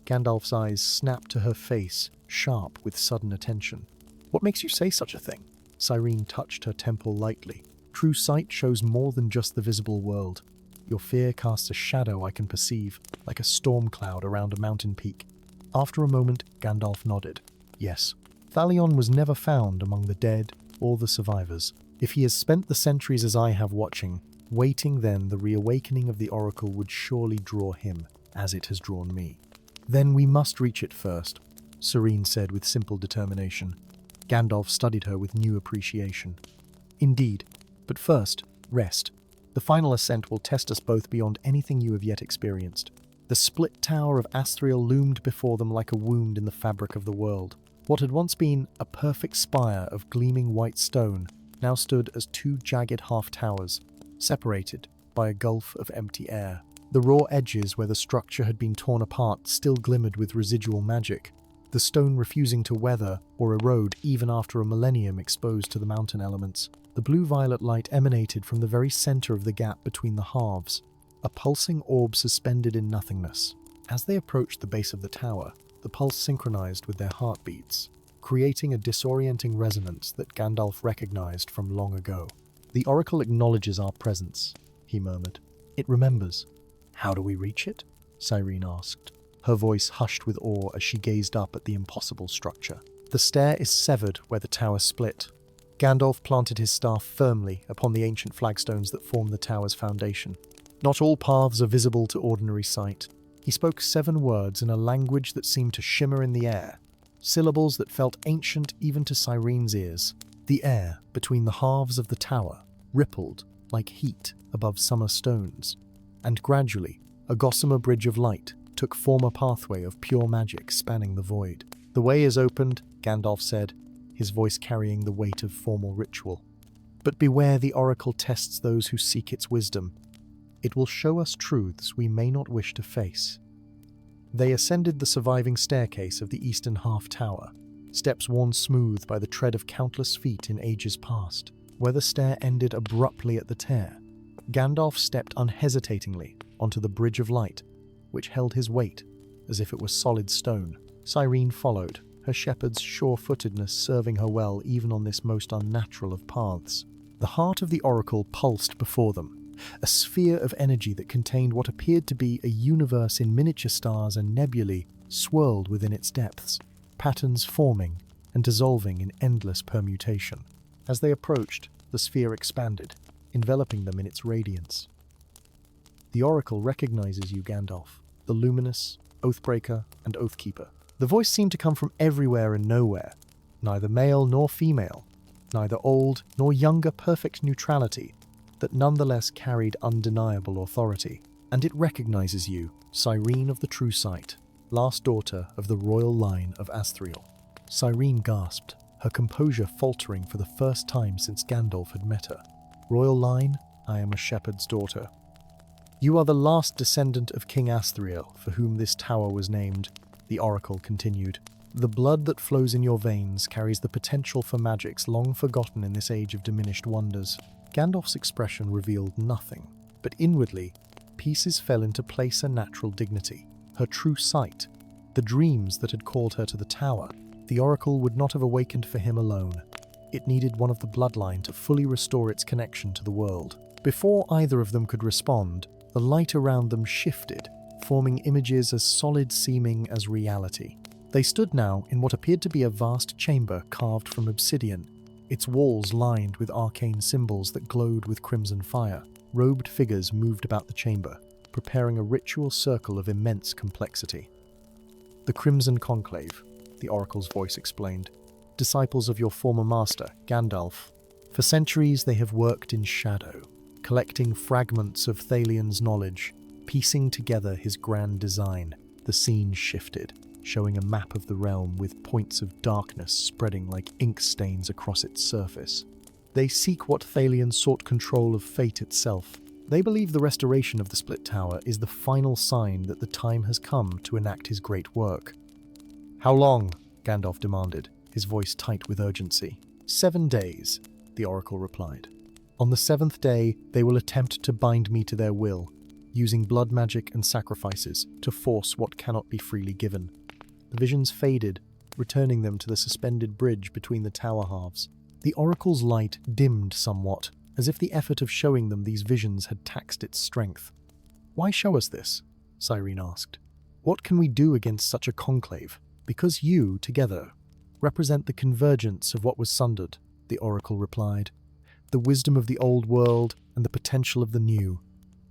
Gandalf's eyes snapped to her face, sharp with sudden attention. "What makes you say such a thing?" Cyrene touched her temple lightly. "True sight shows more than just the visible world. Your fear casts a shadow I can perceive, like a storm cloud around a mountain peak." After a moment, Gandalf nodded. "Yes, Thalion was never found among the dead or the survivors. If he has spent the centuries as I have watching, waiting, then the reawakening of the oracle would surely draw him, as it has drawn me." "Then we must reach it first," Cyrene said with simple determination. Gandalf studied her with new appreciation. "Indeed. But first, rest. The final ascent will test us both beyond anything you have yet experienced. The split tower of Asthriel loomed before them like a wound in the fabric of the world. What had once been a perfect spire of gleaming white stone now stood as two jagged half-towers, separated by a gulf of empty air. The raw edges where the structure had been torn apart still glimmered with residual magic, the stone refusing to weather or erode even after a millennium exposed to the mountain elements. The blue-violet light emanated from the very center of the gap between the halves, a pulsing orb suspended in nothingness. As they approached the base of the tower, the pulse synchronized with their heartbeats, creating a disorienting resonance that Gandalf recognized from long ago. "The Oracle acknowledges our presence," he murmured. "It remembers." "How do we reach it?" Cyrene asked, her voice hushed with awe as she gazed up at the impossible structure. "The stair is severed where the tower split." Gandalf planted his staff firmly upon the ancient flagstones that form the tower's foundation. "Not all paths are visible to ordinary sight." He spoke 7 words in a language that seemed to shimmer in the air, syllables that felt ancient even to Cyrene's ears. The air between the halves of the tower rippled like heat above summer stones, and gradually a gossamer bridge of light took form, a pathway of pure magic spanning the void. "The way is opened," Gandalf said, his voice carrying the weight of formal ritual. "But beware, the Oracle tests those who seek its wisdom. It will show us truths we may not wish to face." They ascended the surviving staircase of the eastern half-tower, steps worn smooth by the tread of countless feet in ages past. Where the stair ended abruptly at the tear, Gandalf stepped unhesitatingly onto the bridge of light, which held his weight as if it were solid stone. Cyrene followed, her shepherd's sure-footedness serving her well even on this most unnatural of paths. The heart of the Oracle pulsed before them, a sphere of energy that contained what appeared to be a universe in miniature stars and nebulae swirled within its depths, patterns forming and dissolving in endless permutation. As they approached, the sphere expanded, enveloping them in its radiance. "The Oracle recognizes you, Gandalf, the luminous, Oathbreaker, and Oathkeeper." The voice seemed to come from everywhere and nowhere, neither male nor female, neither old nor younger, perfect neutrality that nonetheless carried undeniable authority. "And it recognizes you, Cyrene of the True Sight, last daughter of the royal line of Asthriel." Cyrene gasped, her composure faltering for the first time since Gandalf had met her. "Royal line, I am a shepherd's daughter. You are the last descendant of King Asthriel, for whom this tower was named," the Oracle continued. "The blood that flows in your veins carries the potential for magics long forgotten in this age of diminished wonders." Gandalf's expression revealed nothing, but inwardly, pieces fell into place, a natural dignity. Her true sight, the dreams that had called her to the tower, the Oracle would not have awakened for him alone. It needed one of the bloodline to fully restore its connection to the world. Before either of them could respond, the light around them shifted, forming images as solid-seeming as reality. They stood now in what appeared to be a vast chamber carved from obsidian, its walls lined with arcane symbols that glowed with crimson fire. Robed figures moved about the chamber, preparing a ritual circle of immense complexity. "The Crimson Conclave," the Oracle's voice explained. "Disciples of your former master, Gandalf. For centuries they have worked in shadow, collecting fragments of Thalion's knowledge, piecing together his grand design." The scene shifted, showing a map of the realm with points of darkness spreading like ink stains across its surface. "They seek what Thalion sought, control of fate itself. They believe the restoration of the Split Tower is the final sign that the time has come to enact his great work." "How long?" Gandalf demanded, his voice tight with urgency. 7 days, the Oracle replied. "On the 7th day, they will attempt to bind me to their will, using blood magic and sacrifices to force what cannot be freely given." The visions faded, returning them to the suspended bridge between the tower halves. The Oracle's light dimmed somewhat, as if the effort of showing them these visions had taxed its strength. "Why show us this?" Cyrene asked. "What can we do against such a conclave?" "Because you, together, represent the convergence of what was sundered," the Oracle replied. "The wisdom of the old world and the potential of the new.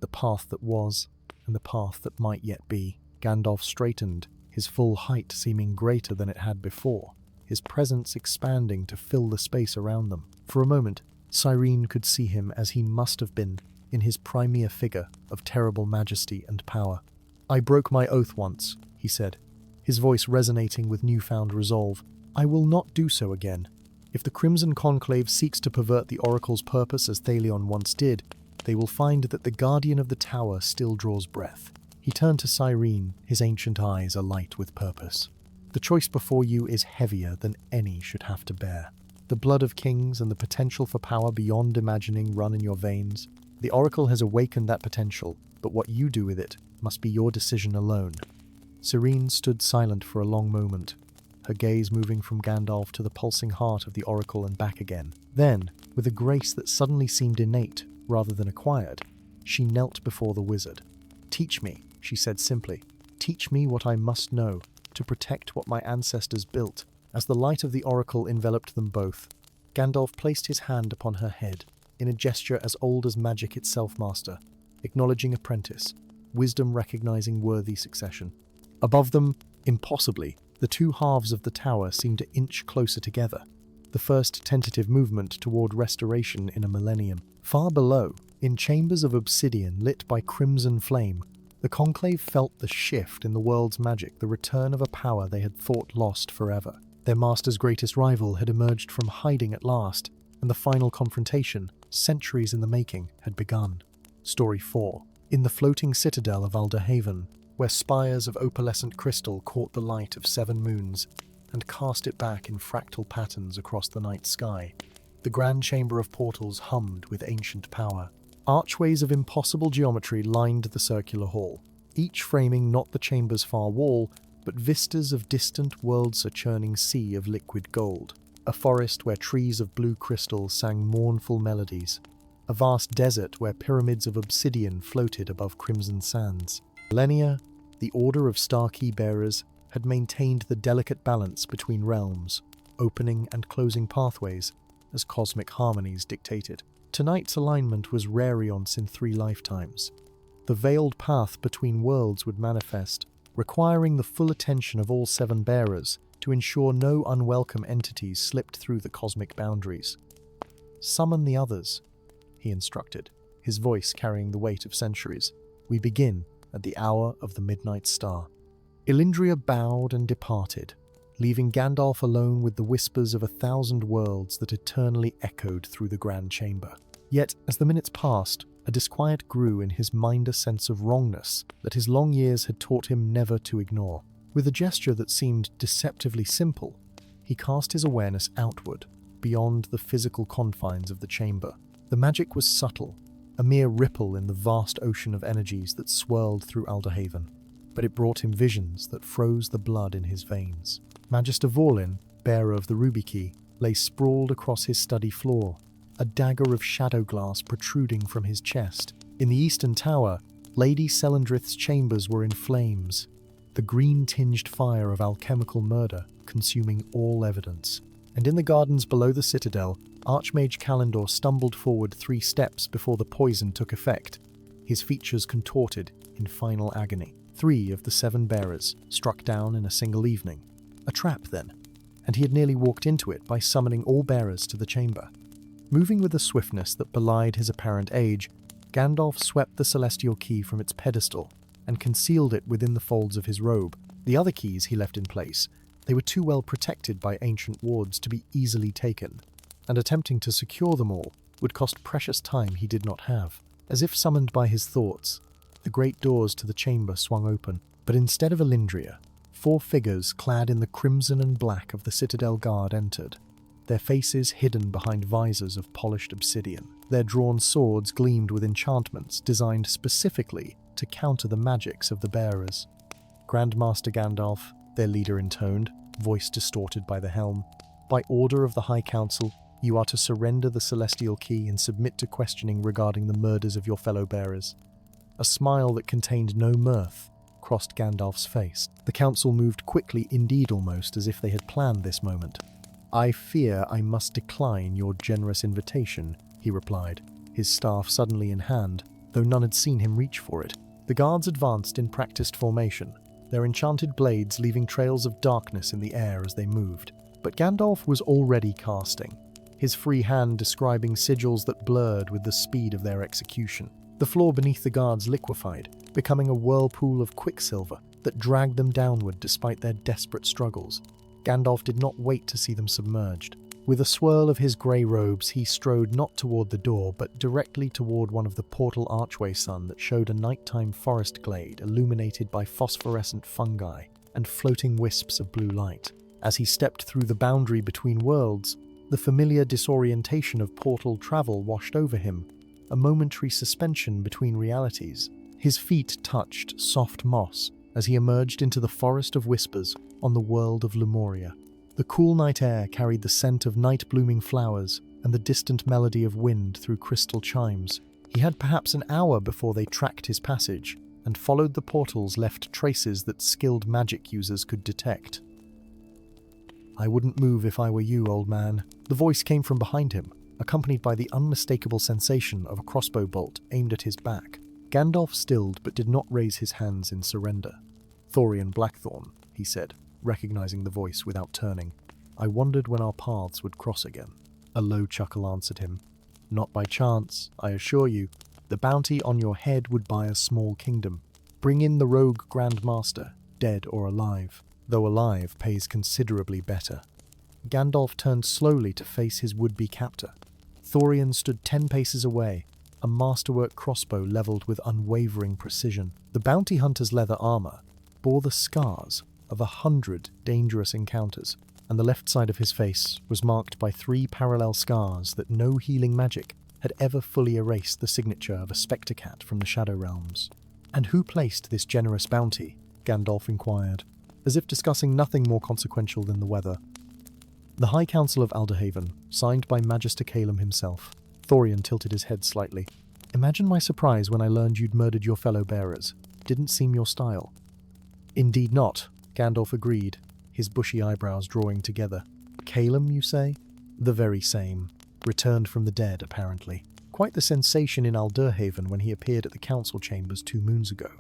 The path that was and the path that might yet be." Gandalf straightened, his full height seeming greater than it had before, his presence expanding to fill the space around them. For a moment, Cyrene could see him as he must have been, in his primary figure of terrible majesty and power. "I broke my oath once," he said, his voice resonating with newfound resolve. "I will not do so again. If the Crimson Conclave seeks to pervert the Oracle's purpose as Thalion once did, they will find that the Guardian of the Tower still draws breath." He turned to Cyrene, his ancient eyes alight with purpose. "The choice before you is heavier than any should have to bear. The blood of kings and the potential for power beyond imagining run in your veins. The Oracle has awakened that potential, but what you do with it must be your decision alone." Cyrene stood silent for a long moment, her gaze moving from Gandalf to the pulsing heart of the Oracle and back again. Then, with a grace that suddenly seemed innate rather than acquired, she knelt before the wizard. "Teach me," she said simply. "Teach me what I must know to protect what my ancestors built." As the light of the Oracle enveloped them both, Gandalf placed his hand upon her head in a gesture as old as magic itself, master, acknowledging apprentice, wisdom recognizing worthy succession. Above them, impossibly, the two halves of the tower seemed to inch closer together, the first tentative movement toward restoration in a millennium. Far below, in chambers of obsidian lit by crimson flame, the Conclave felt the shift in the world's magic, the return of a power they had thought lost forever. Their master's greatest rival had emerged from hiding at last, and the final confrontation, centuries in the making, had begun. Story 4. In the floating citadel of Alderhaven, where spires of opalescent crystal caught the light of 7 moons and cast it back in fractal patterns across the night sky, the grand chamber of portals hummed with ancient power. Archways of impossible geometry lined the circular hall, each framing not the chamber's far wall, but vistas of distant worlds, a churning sea of liquid gold, a forest where trees of blue crystal sang mournful melodies, a vast desert where pyramids of obsidian floated above crimson sands. Millennia, the Order of Star Key Bearers, had maintained the delicate balance between realms, opening and closing pathways as cosmic harmonies dictated. Tonight's alignment was rarionce in 3 lifetimes. The veiled path between worlds would manifest, requiring the full attention of all 7 bearers to ensure no unwelcome entities slipped through the cosmic boundaries. "Summon the others," he instructed, his voice carrying the weight of centuries. "We begin at the hour of the midnight star." Elindria bowed and departed, leaving Gandalf alone with the whispers of 1,000 worlds that eternally echoed through the grand chamber. Yet, as the minutes passed, a disquiet grew in his mind, a sense of wrongness that his long years had taught him never to ignore. With a gesture that seemed deceptively simple, he cast his awareness outward, beyond the physical confines of the chamber. The magic was subtle, a mere ripple in the vast ocean of energies that swirled through Alderhaven, but it brought him visions that froze the blood in his veins. Magister Vorlin, bearer of the Ruby Key, lay sprawled across his study floor, a dagger of shadow glass protruding from his chest. In the eastern tower, Lady Selendrith's chambers were in flames, the green-tinged fire of alchemical murder consuming all evidence. And in the gardens below the citadel, Archmage Calendor stumbled forward 3 steps before the poison took effect, his features contorted in final agony. 3 of the 7 bearers struck down in a single evening. A trap, then, and he had nearly walked into it by summoning all bearers to the chamber. Moving with a swiftness that belied his apparent age, Gandalf swept the celestial key from its pedestal and concealed it within the folds of his robe. The other keys he left in place. They were too well protected by ancient wards to be easily taken, and attempting to secure them all would cost precious time he did not have. As if summoned by his thoughts, the great doors to the chamber swung open, but instead of Elindria, 4 figures clad in the crimson and black of the Citadel Guard entered, their faces hidden behind visors of polished obsidian. Their drawn swords gleamed with enchantments designed specifically to counter the magics of the bearers. "Grandmaster Gandalf," their leader intoned, voice distorted by the helm, "by order of the High Council, you are to surrender the Celestial Key and submit to questioning regarding the murders of your fellow bearers." A smile that contained no mirth crossed Gandalf's face. The council moved quickly, indeed almost as if they had planned this moment. "I fear I must decline your generous invitation," he replied, his staff suddenly in hand, though none had seen him reach for it. The guards advanced in practiced formation, their enchanted blades leaving trails of darkness in the air as they moved. But Gandalf was already casting, his free hand describing sigils that blurred with the speed of their execution. The floor beneath the guards liquefied, becoming a whirlpool of quicksilver that dragged them downward despite their desperate struggles. Gandalf did not wait to see them submerged. With a swirl of his grey robes, he strode not toward the door, but directly toward one of the portal archway sun that showed a nighttime forest glade illuminated by phosphorescent fungi and floating wisps of blue light. As he stepped through the boundary between worlds, the familiar disorientation of portal travel washed over him, a momentary suspension between realities. His feet touched soft moss as he emerged into the forest of whispers on the world of Lemuria. The cool night air carried the scent of night-blooming flowers and the distant melody of wind through crystal chimes. He had perhaps an hour before they tracked his passage, and followed the portals left traces that skilled magic users could detect. "I wouldn't move if I were you, old man." The voice came from behind him, accompanied by the unmistakable sensation of a crossbow bolt aimed at his back. Gandalf stilled but did not raise his hands in surrender. "Thorian Blackthorn," he said, recognizing the voice without turning. "I wondered when our paths would cross again." A low chuckle answered him. "Not by chance, I assure you. The bounty on your head would buy a small kingdom. Bring in the rogue Grand Master, dead or alive. Though alive pays considerably better." Gandalf turned slowly to face his would-be captor. Thorian stood 10 paces away, a masterwork crossbow leveled with unwavering precision. The bounty hunter's leather armor bore the scars of 100 dangerous encounters, and the left side of his face was marked by 3 parallel scars that no healing magic had ever fully erased the signature of a spectre cat from the Shadow Realms. "And who placed this generous bounty?" Gandalf inquired, as if discussing nothing more consequential than the weather. "The High Council of Alderhaven, signed by Magister Calum himself." Thorian tilted his head slightly. "Imagine my surprise when I learned you'd murdered your fellow bearers. Didn't seem your style." "Indeed not," Gandalf agreed, his bushy eyebrows drawing together. "Calum, you say?" "The very same. Returned from the dead, apparently. Quite the sensation in Alderhaven when he appeared at the council chambers 2 moons ago."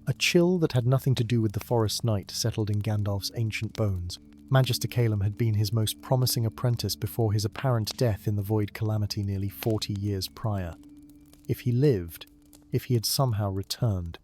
A chill that had nothing to do with the forest night settled in Gandalf's ancient bones. Magister Calum had been his most promising apprentice before his apparent death in the Void Calamity nearly 40 years prior. If he lived, if he had somehow returned.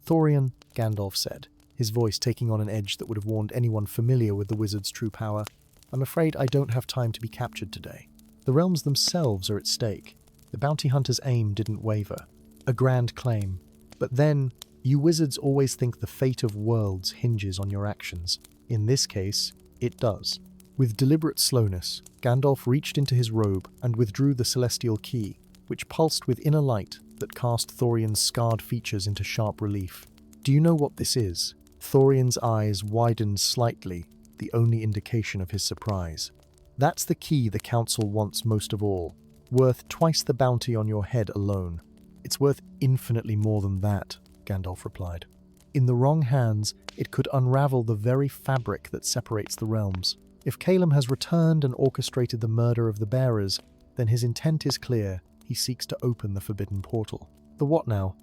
"Thorian," Gandalf said, his voice taking on an edge that would have warned anyone familiar with the wizard's true power, "I'm afraid I don't have time to be captured today. The realms themselves are at stake. The bounty hunter's aim didn't waver. A grand claim. But then, you wizards always think the fate of worlds hinges on your actions. In this case, it does." With deliberate slowness, Gandalf reached into his robe and withdrew the celestial key, which pulsed with inner light that cast Thorian's scarred features into sharp relief. "Do you know what this is?" Thorian's eyes widened slightly, the only indication of his surprise. "That's the key the council wants most of all. Worth twice the bounty on your head alone." "It's worth infinitely more than that," Gandalf replied. "In the wrong hands, it could unravel the very fabric that separates the realms. If Calum has returned and orchestrated the murder of the bearers, then his intent is clear. He seeks to open the forbidden portal." "The what now?"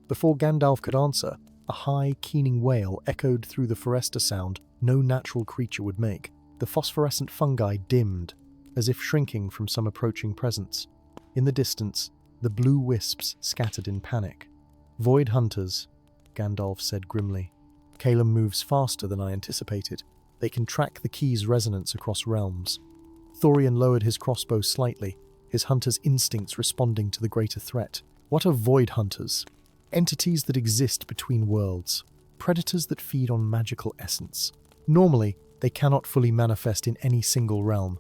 Before Gandalf could answer, a high, keening wail echoed through the Foresta sound no natural creature would make. The phosphorescent fungi dimmed, as if shrinking from some approaching presence. In the distance, the blue wisps scattered in panic. "Void hunters," Gandalf said grimly. "Calum moves faster than I anticipated. They can track the key's resonance across realms." Thorian lowered his crossbow slightly, his hunter's instincts responding to the greater threat. "What are void hunters?" "Entities that exist between worlds. Predators that feed on magical essence. Normally, they cannot fully manifest in any single realm,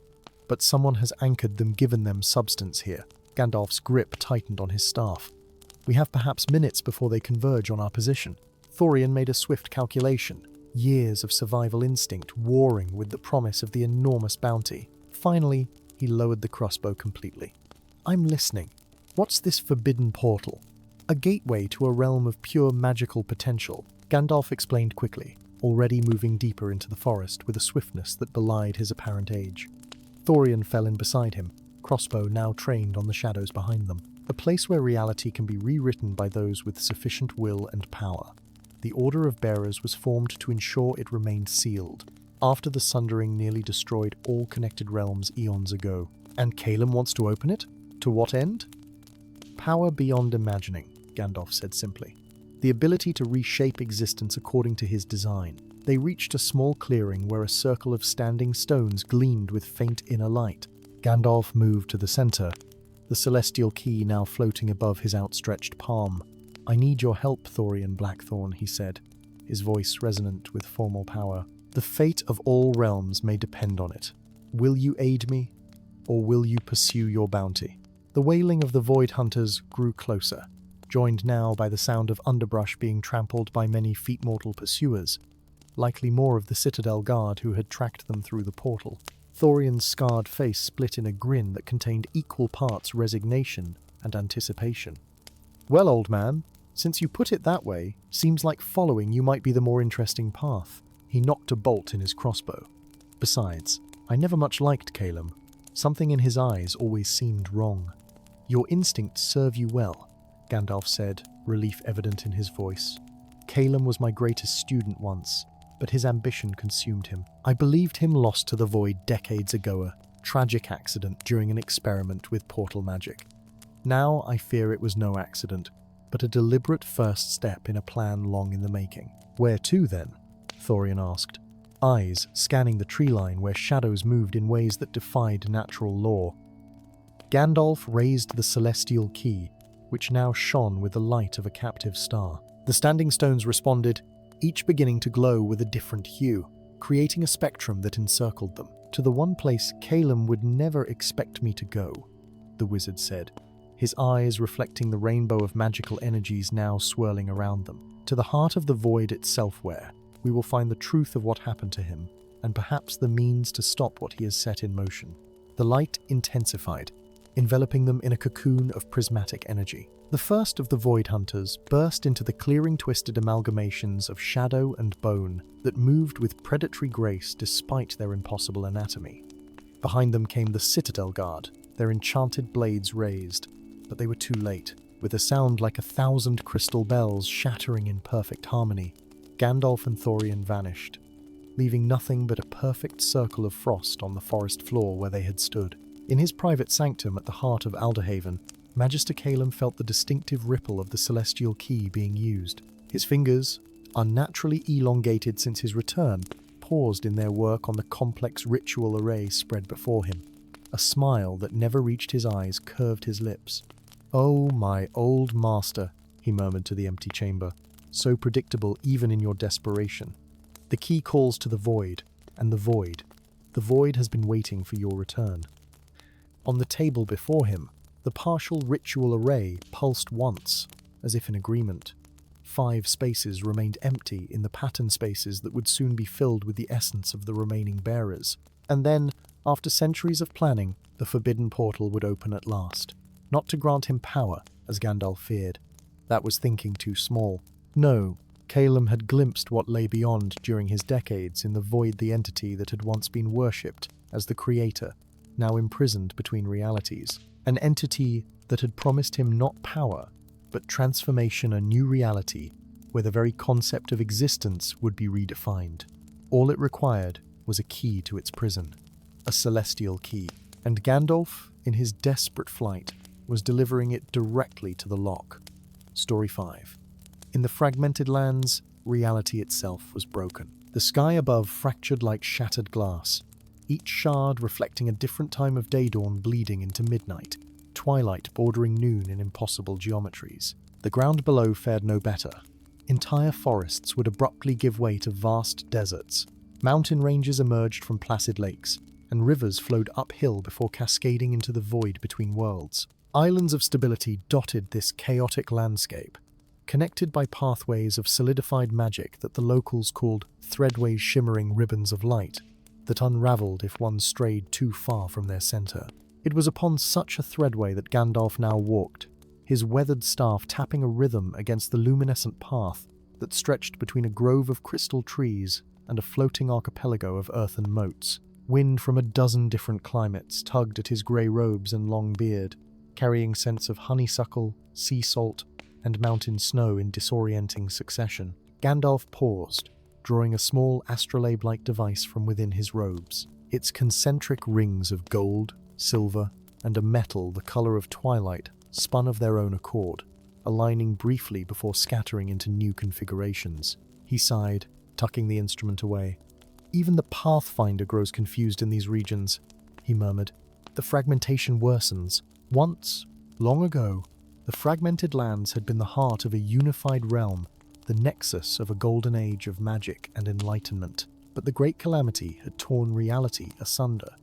but someone has anchored them, given them substance here." Gandalf's grip tightened on his staff. "We have perhaps minutes before they converge on our position." Thorian made a swift calculation, years of survival instinct warring with the promise of the enormous bounty. Finally, he lowered the crossbow completely. "I'm listening. What's this forbidden portal?" "A gateway to a realm of pure magical potential," Gandalf explained quickly, already moving deeper into the forest with a swiftness that belied his apparent age. Thorian fell in beside him, crossbow now trained on the shadows behind them. "A place where reality can be rewritten by those with sufficient will and power. The Order of Bearers was formed to ensure it remained sealed, after the Sundering nearly destroyed all connected realms eons ago. And Calum wants to open it? To what end? Power beyond imagining. Gandalf said simply. The ability to reshape existence according to his design. They reached a small clearing where a circle of standing stones gleamed with faint inner light. Gandalf moved to the center, the celestial key now floating above his outstretched palm. "I need your help, Thorian Blackthorn," he said, his voice resonant with formal power. "The fate of all realms may depend on it. Will you aid me, or will you pursue your bounty?" The wailing of the Void Hunters grew closer, joined now by the sound of underbrush being trampled by many feet-mortal pursuers, likely more of the Citadel Guard who had tracked them through the portal. Thorian's scarred face split in a grin that contained equal parts resignation and anticipation. "Well, old man, since you put it that way, seems like following you might be the more interesting path." He knocked a bolt in his crossbow. "Besides, I never much liked Calum. Something in his eyes always seemed wrong." "Your instincts serve you well," Gandalf said, relief evident in his voice. "Calum was my greatest student once, but his ambition consumed him. I believed him lost to the void decades ago, a tragic accident during an experiment with portal magic. Now I fear it was no accident, but a deliberate first step in a plan long in the making." "Where to, then?" Thorian asked, eyes scanning the tree line where shadows moved in ways that defied natural law. Gandalf raised the celestial key, which now shone with the light of a captive star. The standing stones responded, each beginning to glow with a different hue, creating a spectrum that encircled them. "To the one place Calum would never expect me to go," the wizard said, his eyes reflecting the rainbow of magical energies now swirling around them. "To the heart of the void itself, where we will find the truth of what happened to him, and perhaps the means to stop what he has set in motion." The light intensified, enveloping them in a cocoon of prismatic energy. The first of the Void Hunters burst into the clearing twisted amalgamations of shadow and bone that moved with predatory grace despite their impossible anatomy. Behind them came the Citadel Guard, their enchanted blades raised, but they were too late. With a sound like 1,000 crystal bells shattering in perfect harmony, Gandalf and Thorian vanished, leaving nothing but a perfect circle of frost on the forest floor where they had stood. In his private sanctum at the heart of Alderhaven, Magister Calum felt the distinctive ripple of the celestial key being used. His fingers, unnaturally elongated since his return, paused in their work on the complex ritual array spread before him. A smile that never reached his eyes curved his lips. "Oh, my old master," he murmured to the empty chamber, "so predictable even in your desperation. The key calls to the void, and the void has been waiting for your return." On the table before him, the partial ritual array pulsed once, as if in agreement. 5 spaces remained empty in the pattern spaces that would soon be filled with the essence of the remaining bearers. And then, after centuries of planning, the forbidden portal would open at last. Not to grant him power, as Gandalf feared. That was thinking too small. No, Calum had glimpsed what lay beyond during his decades in the void, the entity that had once been worshipped as the creator, now imprisoned between realities. An entity that had promised him not power, but transformation, a new reality where the very concept of existence would be redefined. All it required was a key to its prison, a celestial key, and Gandalf, in his desperate flight, was delivering it directly to the lock. Story 5. In the fragmented lands, reality itself was broken. The sky above fractured like shattered glass, each shard reflecting a different time of day dawn bleeding into midnight, twilight bordering noon in impossible geometries. The ground below fared no better. Entire forests would abruptly give way to vast deserts. Mountain ranges emerged from placid lakes, and rivers flowed uphill before cascading into the void between worlds. Islands of stability dotted this chaotic landscape, connected by pathways of solidified magic that the locals called threadways, shimmering ribbons of light that unraveled if one strayed too far from their center. It was upon such a threadway that Gandalf now walked, his weathered staff tapping a rhythm against the luminescent path that stretched between a grove of crystal trees and a floating archipelago of earthen moats. Wind from a dozen different climates tugged at his grey robes and long beard, carrying scents of honeysuckle, sea salt, and mountain snow in disorienting succession. Gandalf paused, drawing a small astrolabe-like device from within his robes. Its concentric rings of gold, silver, and a metal the color of twilight spun of their own accord, aligning briefly before scattering into new configurations. He sighed, tucking the instrument away. "Even the Pathfinder grows confused in these regions," he murmured. "The fragmentation worsens. Once, long ago, the fragmented lands had been the heart of a unified realm, the nexus of a golden age of magic and enlightenment. But the great calamity had torn reality asunder,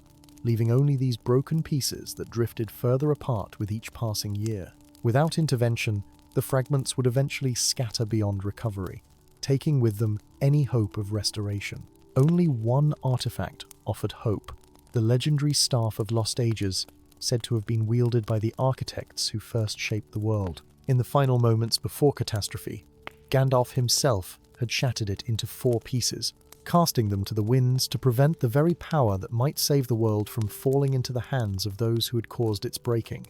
leaving only these broken pieces that drifted further apart with each passing year. Without intervention, the fragments would eventually scatter beyond recovery, taking with them any hope of restoration. Only one artifact offered hope, the legendary Staff of Lost Ages, said to have been wielded by the architects who first shaped the world. In the final moments before catastrophe, Gandalf himself had shattered it into 4 pieces, casting them to the winds to prevent the very power that might save the world from falling into the hands of those who had caused its breaking.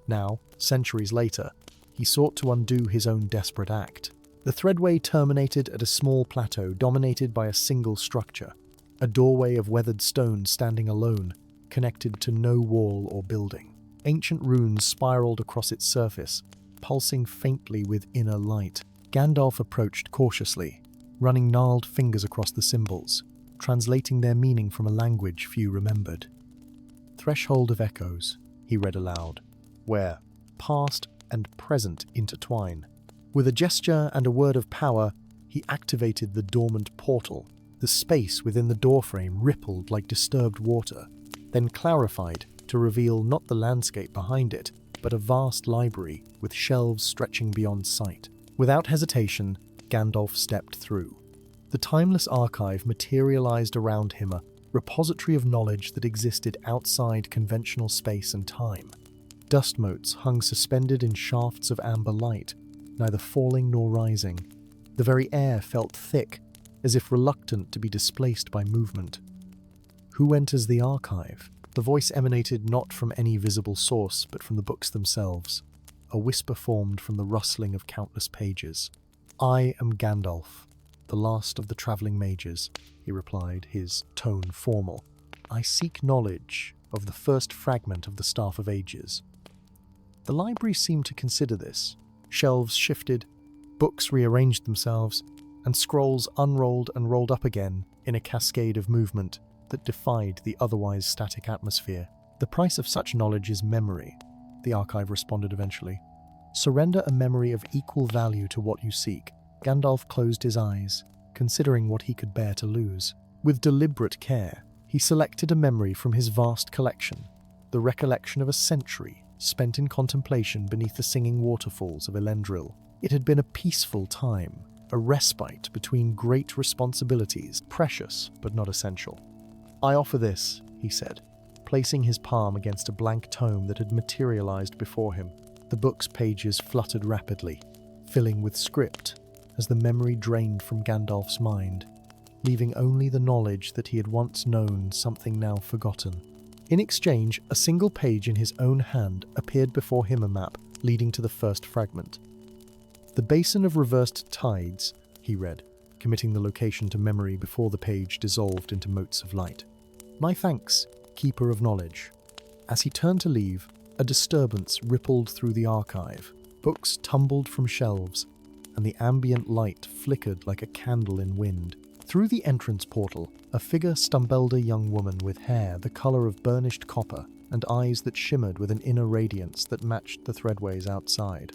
Now, centuries later, he sought to undo his own desperate act. The threadway terminated at a small plateau dominated by a single structure, a doorway of weathered stone standing alone, connected to no wall or building. Ancient runes spiraled across its surface, pulsing faintly with inner light. Gandalf approached cautiously, running gnarled fingers across the symbols, translating their meaning from a language few remembered. "Threshold of Echoes," he read aloud, "where past and present intertwine." With a gesture and a word of power, he activated the dormant portal. The space within the doorframe rippled like disturbed water, then clarified to reveal not the landscape behind it, but a vast library with shelves stretching beyond sight. Without hesitation, Gandalf stepped through. The timeless archive materialized around him, a repository of knowledge that existed outside conventional space and time. Dust motes hung suspended in shafts of amber light, neither falling nor rising. The very air felt thick, as if reluctant to be displaced by movement. "Who enters the archive?" The voice emanated not from any visible source, but from the books themselves. A whisper formed from the rustling of countless pages. "I am Gandalf, the last of the travelling mages," he replied, his tone formal. "I seek knowledge of the first fragment of the Staff of Ages." The library seemed to consider this. Shelves shifted, books rearranged themselves, and scrolls unrolled and rolled up again in a cascade of movement that defied the otherwise static atmosphere. "The price of such knowledge is memory," the archive responded eventually. "Surrender a memory of equal value to what you seek." Gandalf closed his eyes, considering what he could bear to lose. With deliberate care, he selected a memory from his vast collection, the recollection of a century spent in contemplation beneath the singing waterfalls of Elendil. It had been a peaceful time, a respite between great responsibilities, precious but not essential. "I offer this," he said, placing his palm against a blank tome that had materialized before him. The book's pages fluttered rapidly, filling with script as the memory drained from Gandalf's mind, leaving only the knowledge that he had once known something now forgotten. In exchange, a single page in his own hand appeared before him, a map leading to the first fragment. "The Basin of Reversed Tides," he read, committing the location to memory before the page dissolved into motes of light. "My thanks, Keeper of Knowledge." As he turned to leave, a disturbance rippled through the archive. Books tumbled from shelves, and the ambient light flickered like a candle in wind. Through the entrance portal, a figure stumbled, a young woman with hair the color of burnished copper and eyes that shimmered with an inner radiance that matched the threadways outside.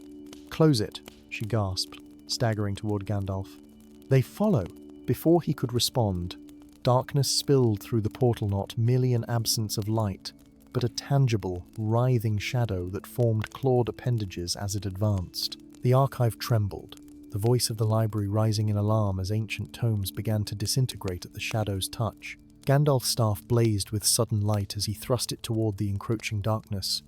"Close it," she gasped, staggering toward Gandalf. "They follow." Before he could respond, darkness spilled through the portal, not merely an absence of light, but a tangible, writhing shadow that formed clawed appendages as it advanced. The archive trembled, the voice of the library rising in alarm as ancient tomes began to disintegrate at the shadow's touch. Gandalf's staff blazed with sudden light as he thrust it toward the encroaching darkness.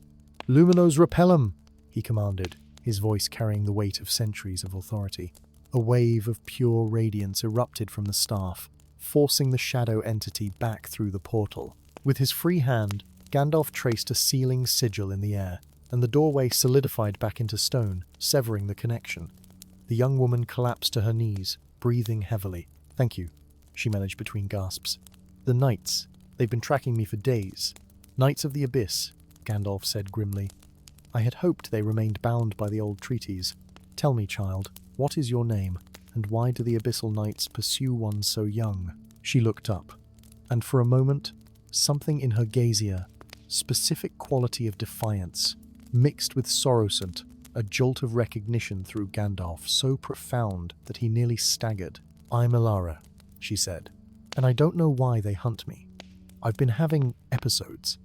"Luminos repellum," he commanded, his voice carrying the weight of centuries of authority. A wave of pure radiance erupted from the staff, forcing the shadow entity back through the portal. With his free hand, Gandalf traced a sealing sigil in the air, and the doorway solidified back into stone, severing the connection. The young woman collapsed to her knees, breathing heavily. "Thank you," she managed between gasps. "The Knights, they've been tracking me for days." "Knights of the Abyss," Gandalf said grimly. I had hoped they remained bound by the old treaties. Tell me, child, what is your name, and why do the Abyssal Knights pursue one so young? She looked up, and for a moment, something in her gazier, specific quality of defiance, mixed with sorrow sent a jolt of recognition through Gandalf so profound that he nearly staggered. I'm Elara, she said, and I don't know why they hunt me. I've been having episodes,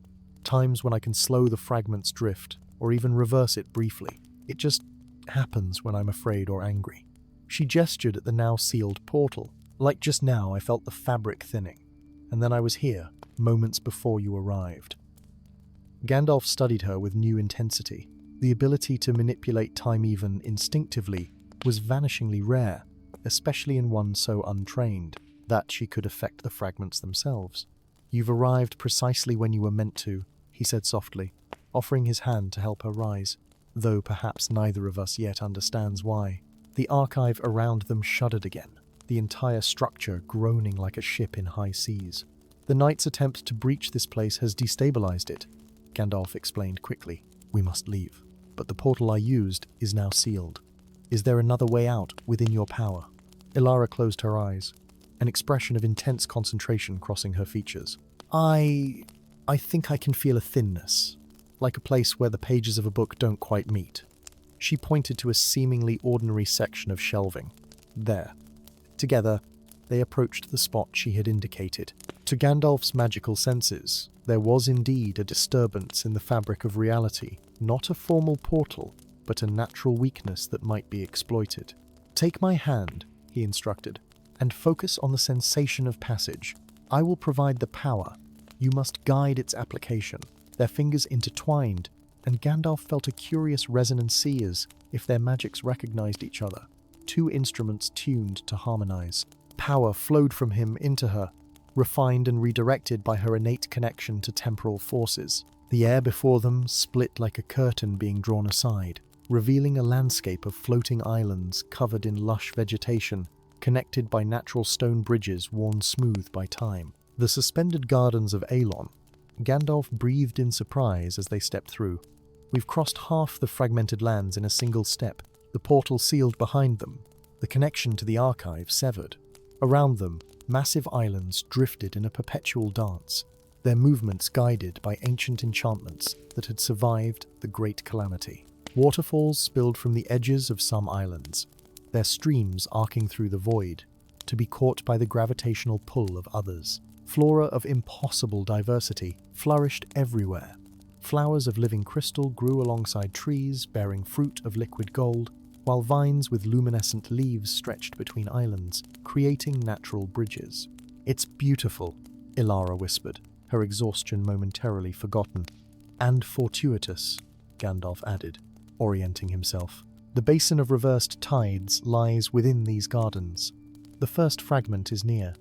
times when I can slow the fragment's drift, or even reverse it briefly. It just happens when I'm afraid or angry. She gestured at the now sealed portal. Like just now, I felt the fabric thinning, and then I was here, moments before you arrived. Gandalf studied her with new intensity. The ability to manipulate time even instinctively was vanishingly rare, especially in one so untrained, that she could affect the fragments themselves. You've arrived precisely when you were meant to, he said softly, offering his hand to help her rise, though perhaps neither of us yet understands why. The archive around them shuddered again, the entire structure groaning like a ship in high seas. The knight's attempt to breach this place has destabilized it, Gandalf explained quickly. We must leave, but the portal I used is now sealed. Is there another way out within your power? Elara closed her eyes, an expression of intense concentration crossing her features. I think I can feel a thinness, like a place where the pages of a book don't quite meet. She pointed to a seemingly ordinary section of shelving. There. Together, they approached the spot she had indicated. To Gandalf's magical senses, there was indeed a disturbance in the fabric of reality, not a formal portal, but a natural weakness that might be exploited. Take my hand, he instructed, and focus on the sensation of passage. I will provide the power. You must guide its application. Their fingers intertwined, and Gandalf felt a curious resonance as if their magics recognized each other. Two instruments tuned to harmonize. Power flowed from him into her, refined and redirected by her innate connection to temporal forces. The air before them split like a curtain being drawn aside, revealing a landscape of floating islands covered in lush vegetation, connected by natural stone bridges worn smooth by time. The suspended gardens of Aelon. Gandalf breathed in surprise as they stepped through. We've crossed half the fragmented lands in a single step, the portal sealed behind them, the connection to the archive severed. Around them, massive islands drifted in a perpetual dance, their movements guided by ancient enchantments that had survived the Great Calamity. Waterfalls spilled from the edges of some islands, their streams arcing through the void, to be caught by the gravitational pull of others. Flora of impossible diversity flourished everywhere. Flowers of living crystal grew alongside trees bearing fruit of liquid gold, while vines with luminescent leaves stretched between islands, creating natural bridges. It's beautiful, Elara whispered, her exhaustion momentarily forgotten. And fortuitous, Gandalf added, orienting himself. The basin of reversed tides lies within these gardens. The first fragment is near.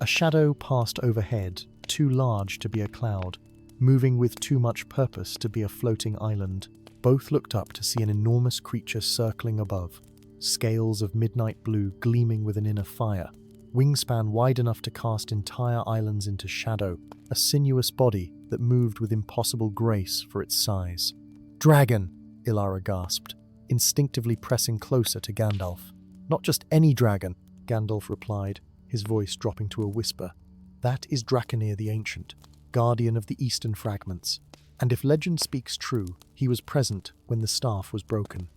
A shadow passed overhead, too large to be a cloud, moving with too much purpose to be a floating island. Both looked up to see an enormous creature circling above, scales of midnight blue gleaming with an inner fire, wingspan wide enough to cast entire islands into shadow, a sinuous body that moved with impossible grace for its size. Dragon! Elara gasped, instinctively pressing closer to Gandalf. Not just any dragon, Gandalf replied, his voice dropping to a whisper. That is Draconir the Ancient, guardian of the Eastern Fragments. And if legend speaks true, he was present when the staff was broken.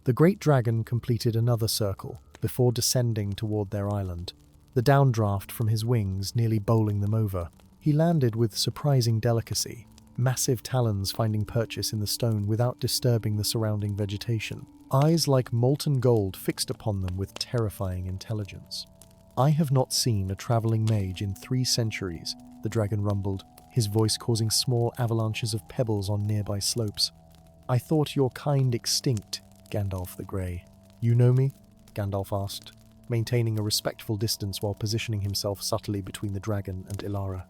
The great dragon completed another circle before descending toward their island, the downdraft from his wings nearly bowling them over. He landed with surprising delicacy, massive talons finding purchase in the stone without disturbing the surrounding vegetation, eyes like molten gold fixed upon them with terrifying intelligence. I have not seen a traveling mage in 3 centuries, the dragon rumbled, his voice causing small avalanches of pebbles on nearby slopes. I thought your kind extinct, Gandalf the Grey. You know me? Gandalf asked, maintaining a respectful distance while positioning himself subtly between the dragon and Elara.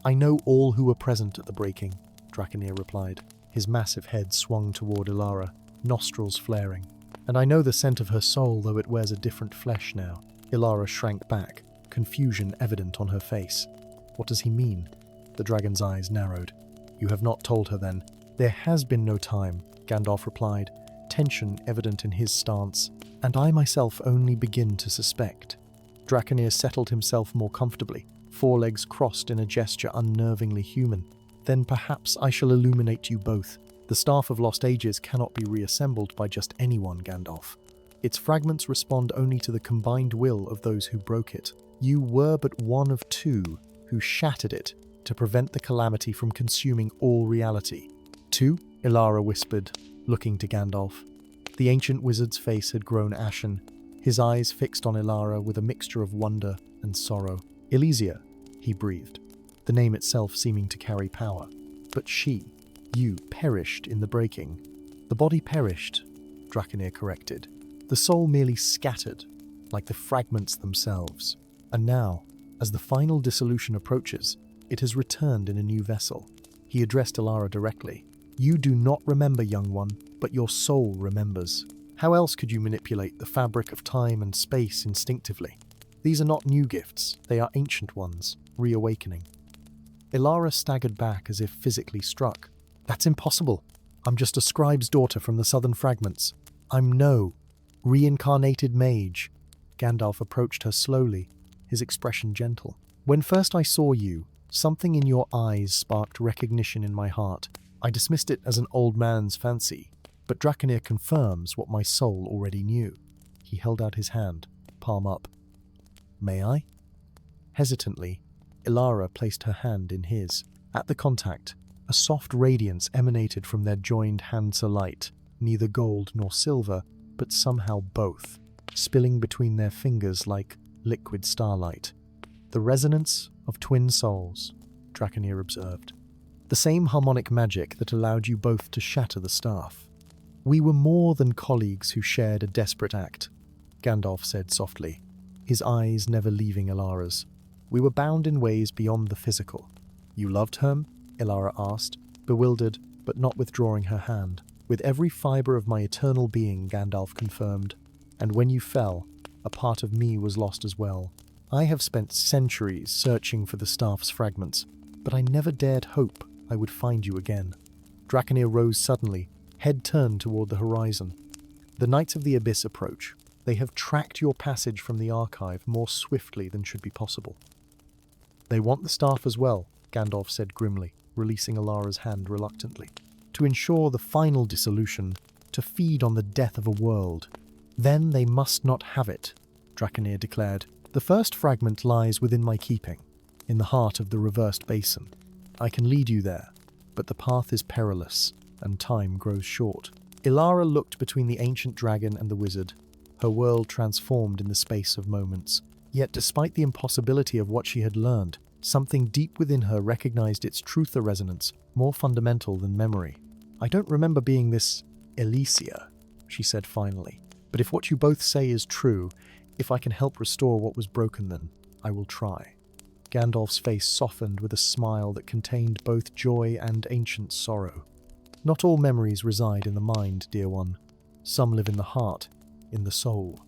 I know all who were present at the breaking, Draconir replied. His massive head swung toward Elara, nostrils flaring. And I know the scent of her soul, though it wears a different flesh now. Elara shrank back, confusion evident on her face. What does he mean? The dragon's eyes narrowed. You have not told her then. There has been no time. Gandalf replied, tension evident in his stance. "And I myself only begin to suspect." Draconir settled himself more comfortably, forelegs crossed in a gesture unnervingly human. "Then perhaps I shall illuminate you both. The Staff of Lost Ages cannot be reassembled by just anyone, Gandalf. Its fragments respond only to the combined will of those who broke it. You were but one of two who shattered it to prevent the calamity from consuming all reality." "Two?" Ilara whispered, looking to Gandalf. The ancient wizard's face had grown ashen, his eyes fixed on Ilara with a mixture of wonder and sorrow. "Elysia," he breathed, the name itself seeming to carry power. "But you perished in the breaking." "The body perished," Draconir corrected. "The soul merely scattered, like the fragments themselves. And now, as the final dissolution approaches, it has returned in a new vessel." He addressed Ilara directly. "You do not remember, young one, but your soul remembers. How else could you manipulate the fabric of time and space instinctively? These are not new gifts, they are ancient ones, reawakening." Ilara staggered back as if physically struck. "That's impossible. I'm just a scribe's daughter from the southern fragments. I'm no reincarnated mage." Gandalf approached her slowly, his expression gentle. "When first I saw you, something in your eyes sparked recognition in my heart. I dismissed it as an old man's fancy, but Draconir confirms what my soul already knew." He held out his hand, palm up. "May I?" Hesitantly, Ilara placed her hand in his. At the contact, a soft radiance emanated from their joined hands alight, neither gold nor silver, but somehow both, spilling between their fingers like liquid starlight. "The resonance of twin souls," Draconir observed. "The same harmonic magic that allowed you both to shatter the staff." "We were more than colleagues who shared a desperate act," Gandalf said softly, his eyes never leaving Ilara's. "We were bound in ways beyond the physical." "You loved her?" Ilara asked, bewildered but not withdrawing her hand. "With every fibre of my eternal being," Gandalf confirmed. "And when you fell, a part of me was lost as well. I have spent centuries searching for the staff's fragments, but I never dared hope I would find you again." Draconir rose suddenly, head turned toward the horizon. "The Knights of the Abyss approach. They have tracked your passage from the archive more swiftly than should be possible." "They want the staff as well," Gandalf said grimly, releasing Ilara's hand reluctantly. "To ensure the final dissolution, to feed on the death of a world. Then they must not have it," Draconir declared. "The first fragment lies within my keeping, in the heart of the reversed basin. I can lead you there, but the path is perilous, and time grows short." Ilara looked between the ancient dragon and the wizard, her world transformed in the space of moments. Yet despite the impossibility of what she had learned, something deep within her recognized its truther resonance, more fundamental than memory. "I don't remember being this Elysia," she said finally. "But if what you both say is true, if I can help restore what was broken, then I will try." Gandalf's face softened with a smile that contained both joy and ancient sorrow. "Not all memories reside in the mind, dear one. Some live in the heart, in the soul.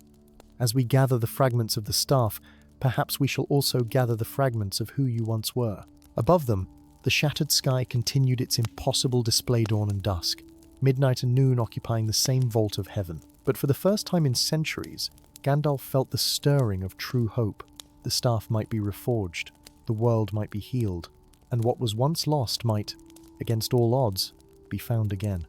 As we gather the fragments of the staff, perhaps we shall also gather the fragments of who you once were." Above them, the shattered sky continued its impossible display dawn and dusk, midnight and noon occupying the same vault of heaven. But for the first time in centuries, Gandalf felt the stirring of true hope. The staff might be reforged, the world might be healed, and what was once lost might, against all odds, be found again.